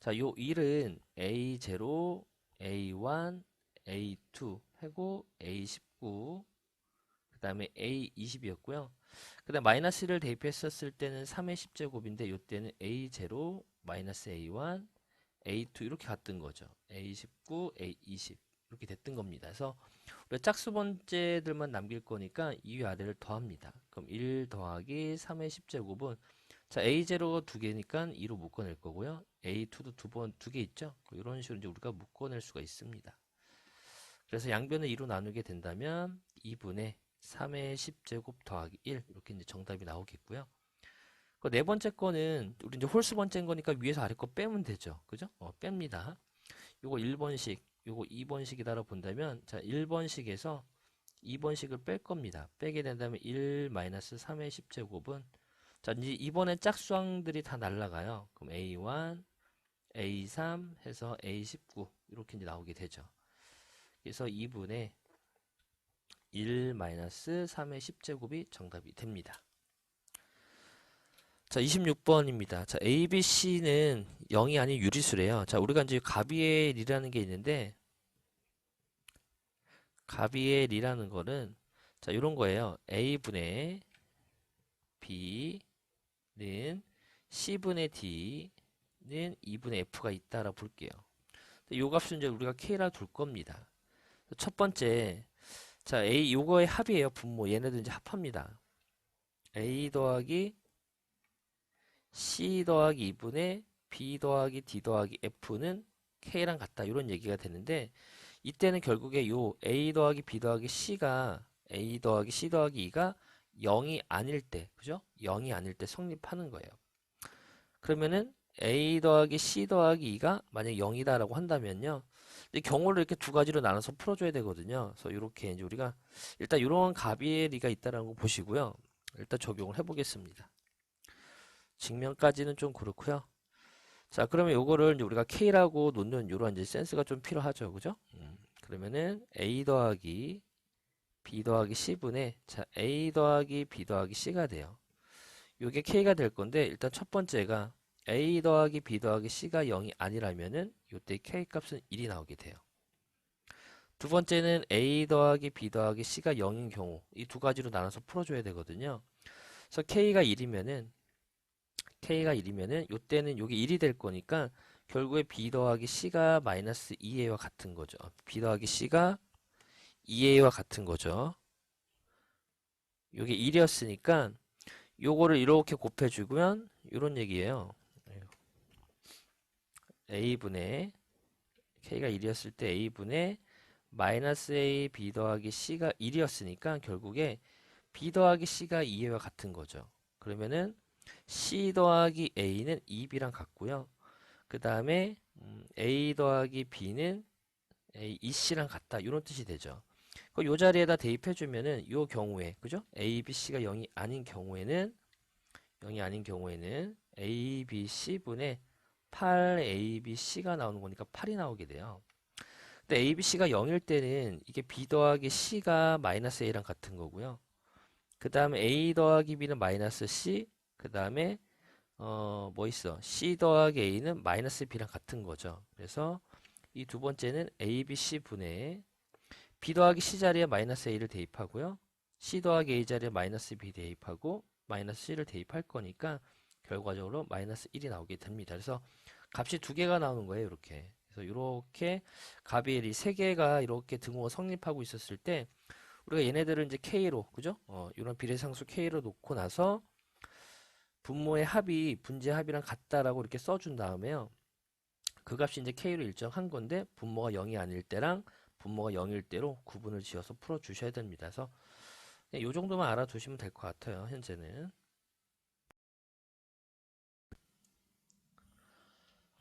자, 요 1은 A0, A1, A2 하고 A19, 그 다음에 A20이었고요. 그 다음 마이너스를 대입했었을 때는 3의 10제곱인데 요때는 A0, 마이너스 A1, A2 이렇게 갔던 거죠. A19, A20 이렇게 됐던 겁니다. 그래서 우리가 짝수 번째들만 남길 거니까 이 위아래를 더합니다. 그럼 1 더하기 3의 10제곱은 자, A0가 두 개니까 2로 묶어낼 거고요. A2도 두 개 있죠? 이런 식으로 이제 우리가 묶어낼 수가 있습니다. 그래서 양변을 2로 나누게 된다면 2분의 3의 10제곱 더하기 1 이렇게 이제 정답이 나오겠고요. 그 네 번째 거는 우리 이제 홀수 번째인 거니까 위에서 아래 거 빼면 되죠. 그죠? 뺍니다. 요거 1번식, 요거 2번식이다라고 본다면 자, 1번식에서 2번식을 뺄 겁니다. 빼게 된다면 1 마이너스 3의 10제곱은 자, 이제 이번에 짝수항들이 다 날라가요. 그럼 A1, A3 해서 A19 이렇게 이제 나오게 되죠. 그래서 2분의 1 마이너스 3의 10제곱이 정답이 됩니다. 자, 26번입니다. 자, A, B, C는 0이 아닌 유리수래요. 자, 우리가 이제 가비엘이라는 게 있는데 가비엘이라는 거는 자, 이런 거예요. A분의 B는 C분의 D는 2분의 F가 있다라고 볼게요. 이 값은 이제 우리가 K라 둘 겁니다. 첫 번째, 자, A 요거의 합이에요. 분모. 얘네들 이제 합합니다. A 더하기 C 더하기 2분의 B 더하기 D 더하기 F는 K랑 같다. 이런 얘기가 되는데 이때는 결국에 요 A 더하기 B 더하기 C가 A 더하기 C 더하기 2가 0이 아닐 때, 그죠? 0이 아닐 때 성립하는 거예요. 그러면은 A 더하기 C 더하기 2가 만약 0이다라고 한다면요. 이 경우를 이렇게 두 가지로 나눠서 풀어줘야 되거든요. 그래서 이렇게 이제 우리가 일단 이런 가비엘이가 있다라는 거 보시고요. 일단 적용을 해보겠습니다. 직면까지는 좀 그렇고요. 자, 그러면 요거를 이제 우리가 K라고 놓는 요런 이제 센스가 좀 필요하죠. 그죠? 그러면은 A 더하기 B 더하기 C분의 자, A 더하기 B 더하기 C가 돼요. 요게 K가 될 건데 일단 첫 번째가 A 더하기 B 더하기 C가 0이 아니라면은 요때 K 값은 1이 나오게 돼요. 두 번째는 A 더하기 B 더하기 C가 0인 경우 이 두 가지로 나눠서 풀어줘야 되거든요. 그래서 K가 1이면은 요때는 요게 1이 될 거니까 결국에 B 더하기 C가 마이너스 2A와 같은 거죠. B 더하기 C가 2A와 같은 거죠. 요게 1이었으니까 요거를 이렇게 곱해주면 이런 얘기예요. A분의 K가 1이었을 때 A분의 마이너스 A B 더하기 C가 1이었으니까 결국에 B 더하기 C가 2와 같은 거죠. 그러면은 C 더하기 A는 2B랑 같고요. 그 다음에 A 더하기 B는 EC랑 같다. 이런 뜻이 되죠. 요 자리에다 대입해주면은 요 경우에 그죠? A, B, C가 0이 아닌 경우에는 A, B, C분의 8A, B, C가 나오는 거니까 8이 나오게 돼요. 근데 A, B, C가 0일 때는 이게 B 더하기 C가 마이너스 A랑 같은 거고요. 그 다음에 A 더하기 B는 마이너스 C, 그 다음에 뭐 있어? C 더하기 A는 마이너스 B랑 같은 거죠. 그래서 이 두 번째는 A, B, C 분의 B 더하기 C 자리에 마이너스 A를 대입하고요. C 더하기 A 자리에 마이너스 B 대입하고 마이너스 C를 대입할 거니까 결과적으로 마이너스 1이 나오게 됩니다. 그래서 값이 두 개가 나오는 거예요. 이렇게. 그래서 이렇게 가비엘이 세 개가 이렇게 등호가 성립하고 있었을 때 우리가 얘네들을 이제 K로 그죠? 이런 비례상수 K로 놓고 나서 분모의 합이 분지의 합이랑 같다라고 이렇게 써준 다음에요. 그 값이 이제 K로 일정한 건데 분모가 0이 아닐 때랑 분모가 0일 때로 구분을 지어서 풀어 주셔야 됩니다. 그래서 요 정도만 알아두시면 될 것 같아요, 현재는.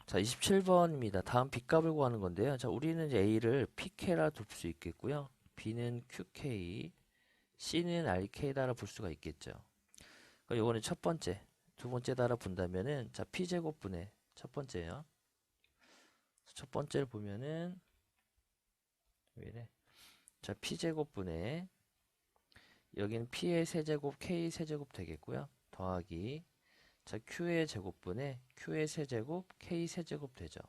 자, 27번입니다. 다음 B값을 구하는 건데요. 자, 우리는 이제 A를 PK라 둘 수 있겠고요. B는 QK, C는 RK다라 볼 수가 있겠죠. 그럼 요거는 첫 번째, 두 번째 달아 본다면은, 자, P제곱분의 첫 번째요. 첫 번째를 보면은, 왜 이래? 자, P제곱분의, 여기는 P의 세제곱, K 세제곱 되겠고요. 더하기, 자, Q의 제곱분의 Q의 세제곱, K 세제곱 되죠.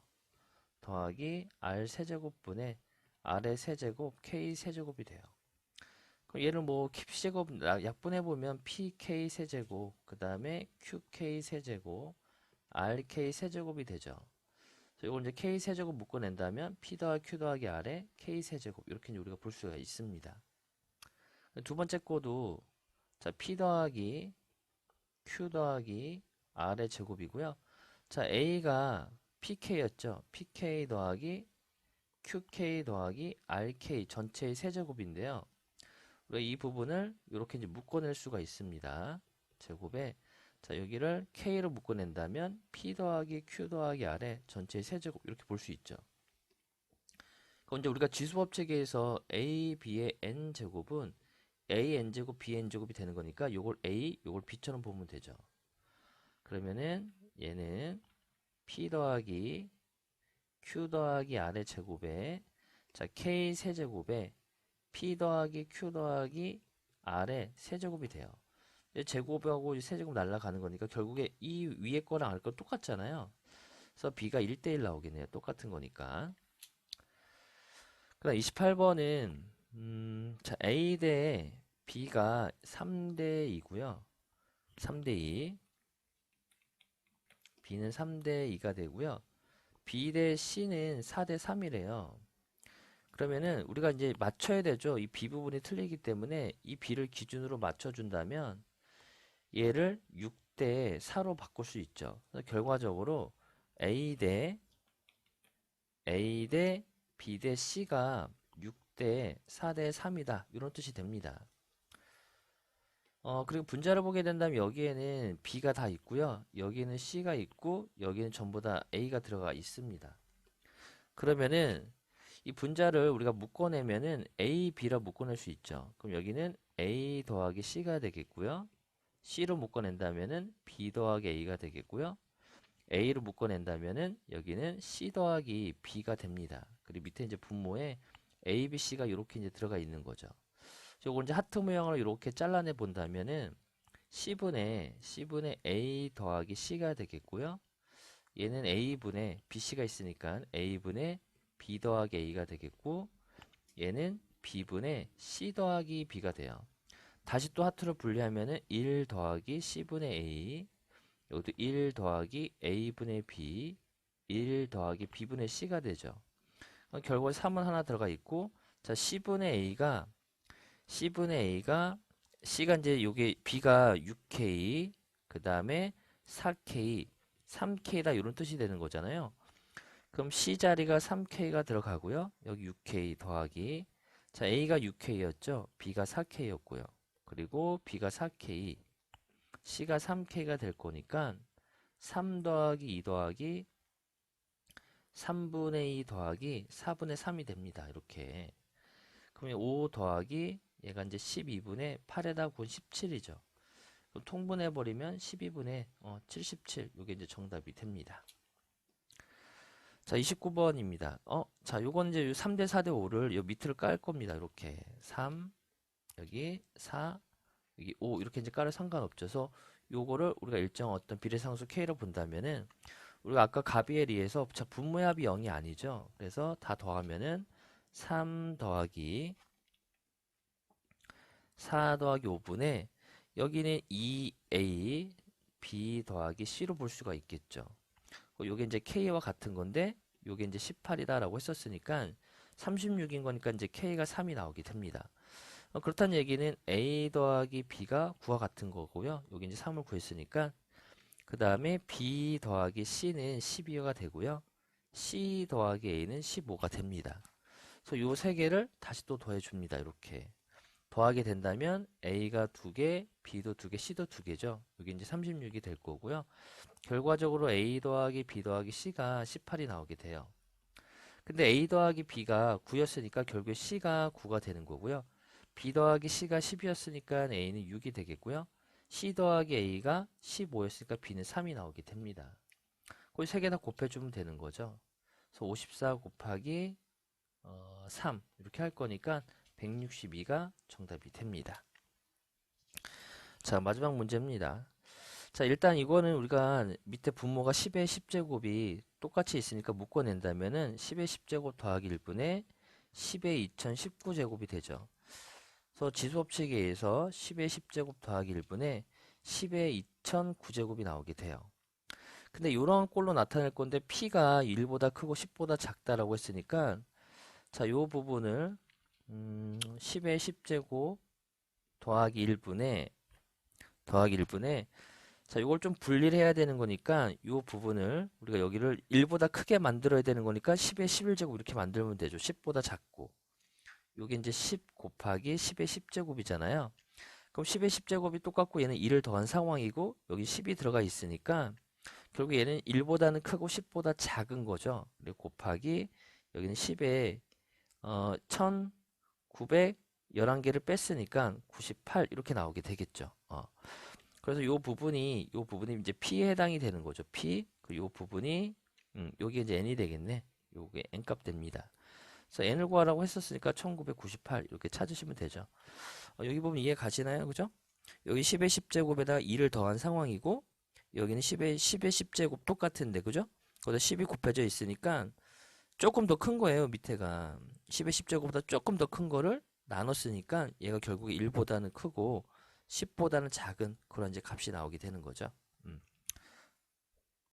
더하기 R 세제곱분의 R의 세제곱, K 세제곱이 돼요. 그럼 얘를 뭐 P제곱 약분해 보면 PK 세제곱, 그 다음에 QK 세제곱, RK 세제곱이 되죠. 이걸 이제 K 세제곱 묶어낸다면 P 더하기 Q 더하기 R의 K 세제곱 이렇게 이제 우리가 볼 수가 있습니다. 두 번째 거도 자 P 더하기 Q 더하기 R의 제곱이고요. 자 A가 PK였죠. PK 더하기 QK 더하기 RK 전체의 세제곱인데요. 우리가 이 부분을 이렇게 이제 묶어낼 수가 있습니다. 제곱에 자 여기를 K로 묶어낸다면 P 더하기 Q 더하기 R의 전체의 세제곱 이렇게 볼 수 있죠. 그럼 이제 우리가 지수법 체계에서 A, B의 N제곱은 A, N제곱, B, N제곱이 되는 거니까 요걸 A, 요걸 B처럼 보면 되죠. 그러면은 얘는 P 더하기 Q 더하기 R의 제곱에 자 K 세제곱에 P 더하기 Q 더하기 R의 세제곱이 돼요. 제곱하고 세제곱 날라가는 거니까 결국에 이 위에 거랑 아래 거 똑같잖아요. 그래서 B가 1대1 나오겠네요. 똑같은 거니까. 그다음 28번은 자 A 대 B가 3대 2고요. 3대 2. B는 3대 2가 되고요. B 대 C는 4대 3이래요. 그러면은 우리가 이제 맞춰야 되죠. 이 B 부분이 틀리기 때문에 이 B를 기준으로 맞춰준다면 얘를 6대 4로 바꿀 수 있죠. 그래서 결과적으로 A 대 B 대 C가 6대 4대 3이다. 이런 뜻이 됩니다. 그리고 분자를 보게 된다면 여기에는 B가 다 있고요. 여기에는 C가 있고 여기는 전부 다 A가 들어가 있습니다. 그러면은 이 분자를 우리가 묶어내면은 A, B라 묶어낼 수 있죠. 그럼 여기는 A 더하기 C가 되겠고요. C로 묶어낸다면은 B 더하기 A가 되겠고요. A로 묶어낸다면은 여기는 C 더하기 B가 됩니다. 그리고 밑에 이제 분모에 A, B, C가 이렇게 이제 들어가 있는 거죠. 요걸 이제 하트 모양으로 이렇게 잘라내 본다면은 C분의 A 더하기 C가 되겠고요. 얘는 A분의 BC가 있으니까 A분의 B 더하기 A가 되겠고 얘는 B분의 C 더하기 B가 돼요. 다시 또 하트로 분리하면은 1 더하기 C분의 A 여기도 1 더하기 A분의 B 1 더하기 B분의 C가 되죠. 결국에 3은 하나 들어가 있고 자 C분의 A가 C가 이제 요게 B가 6K 그 다음에 4K 3K다 이런 뜻이 되는 거잖아요. 그럼 C 자리가 3K가 들어가고요. 여기 6K 더하기 자 A가 6K였죠. B가 4K였고요. 그리고 B가 4K C가 3K가 될 거니까 3 더하기 2 더하기 3분의 2 더하기 4분의 3이 됩니다. 이렇게 그러면 5 더하기 얘가 이제 12분의 8에다 군 17이죠. 통분해버리면 12분의 77 이게 이제 정답이 됩니다. 자 29번입니다. 자 요건 이제 3대 4대 5를 요 밑을 깔 겁니다. 이렇게 3 여기 4 여기 5 이렇게 이제 깔을 상관없죠. 그래서 요거를 우리가 일정 어떤 비례상수 K로 본다면은 우리가 아까 가비엘이에서 자 분모의 합이 0이 아니죠. 그래서 다 더하면은 3 더하기 4 더하기 5분의 여기는 2A B 더하기 C로 볼 수가 있겠죠. 요게 이제 K와 같은 건데 요게 이제 18이다 라고 했었으니까 36인 거니까 이제 K가 3이 나오게 됩니다. 그렇다는 얘기는 A 더하기 B가 9와 같은 거고요. 여기 이제 3을 구했으니까 그 다음에 B 더하기 C는 12가 되고요. C 더하기 A는 15가 됩니다. 그래서 요 세 개를 다시 또 더해줍니다. 이렇게 더하게 된다면 A가 2개, B도 2개, C도 2개죠. 여기 이제 36이 될 거고요. 결과적으로 A 더하기 B 더하기 C가 18이 나오게 돼요. 근데 A 더하기 B가 9였으니까 결국에 C가 9가 되는 거고요. B 더하기 C가 10이었으니까 A는 6이 되겠고요. C 더하기 A가 15였으니까 B는 3이 나오게 됩니다. 거기 세 개 다 곱해주면 되는 거죠. 그래서 54 곱하기 3 이렇게 할 거니까 162가 정답이 됩니다. 자, 마지막 문제입니다. 자, 일단 이거는 우리가 밑에 분모가 10의 10제곱이 똑같이 있으니까 묶어낸다면은 10의 10제곱 더하기 1분의 10의 2019제곱이 되죠. 그래서 지수법칙에 의해서 10의 10제곱 더하기 1분의 10의 2009제곱이 나오게 돼요. 근데 이런 꼴로 나타낼 건데 P가 1보다 크고 10보다 작다라고 했으니까 자, 요 부분을 10의 10제곱 더하기 1분의 자, 이걸 좀 분리를 해야 되는 거니까 이 부분을 우리가 여기를 1보다 크게 만들어야 되는 거니까 10의 11제곱 이렇게 만들면 되죠. 10보다 작고. 요게 이제 10 곱하기 10의 10제곱이잖아요. 그럼 10의 10제곱이 똑같고 얘는 1을 더한 상황이고 여기 10이 들어가 있으니까 결국 얘는 1보다는 크고 10보다 작은 거죠. 그리고 곱하기 여기는 10에 1911개를 뺐으니까 98 이렇게 나오게 되겠죠. 그래서 요 부분이 이제 P에 해당이 되는 거죠. P. 그리고 요 부분이 요게 이제 N이 되겠네. 요게 N 값 됩니다. 그래서 N을 구하라고 했었으니까 1998 이렇게 찾으시면 되죠. 여기 보면 이해 가시나요? 그죠? 여기 10의 10제곱에다가 2를 더한 상황이고 여기는 10의 10제곱 똑같은데 그죠? 거기다 10이 곱해져 있으니까 조금 더 큰 거예요. 밑에가 10의 10제곱보다 조금 더 큰 거를 나눴으니까 얘가 결국에 1보다는 크고 10보다는 작은 그런 이제 값이 나오게 되는 거죠.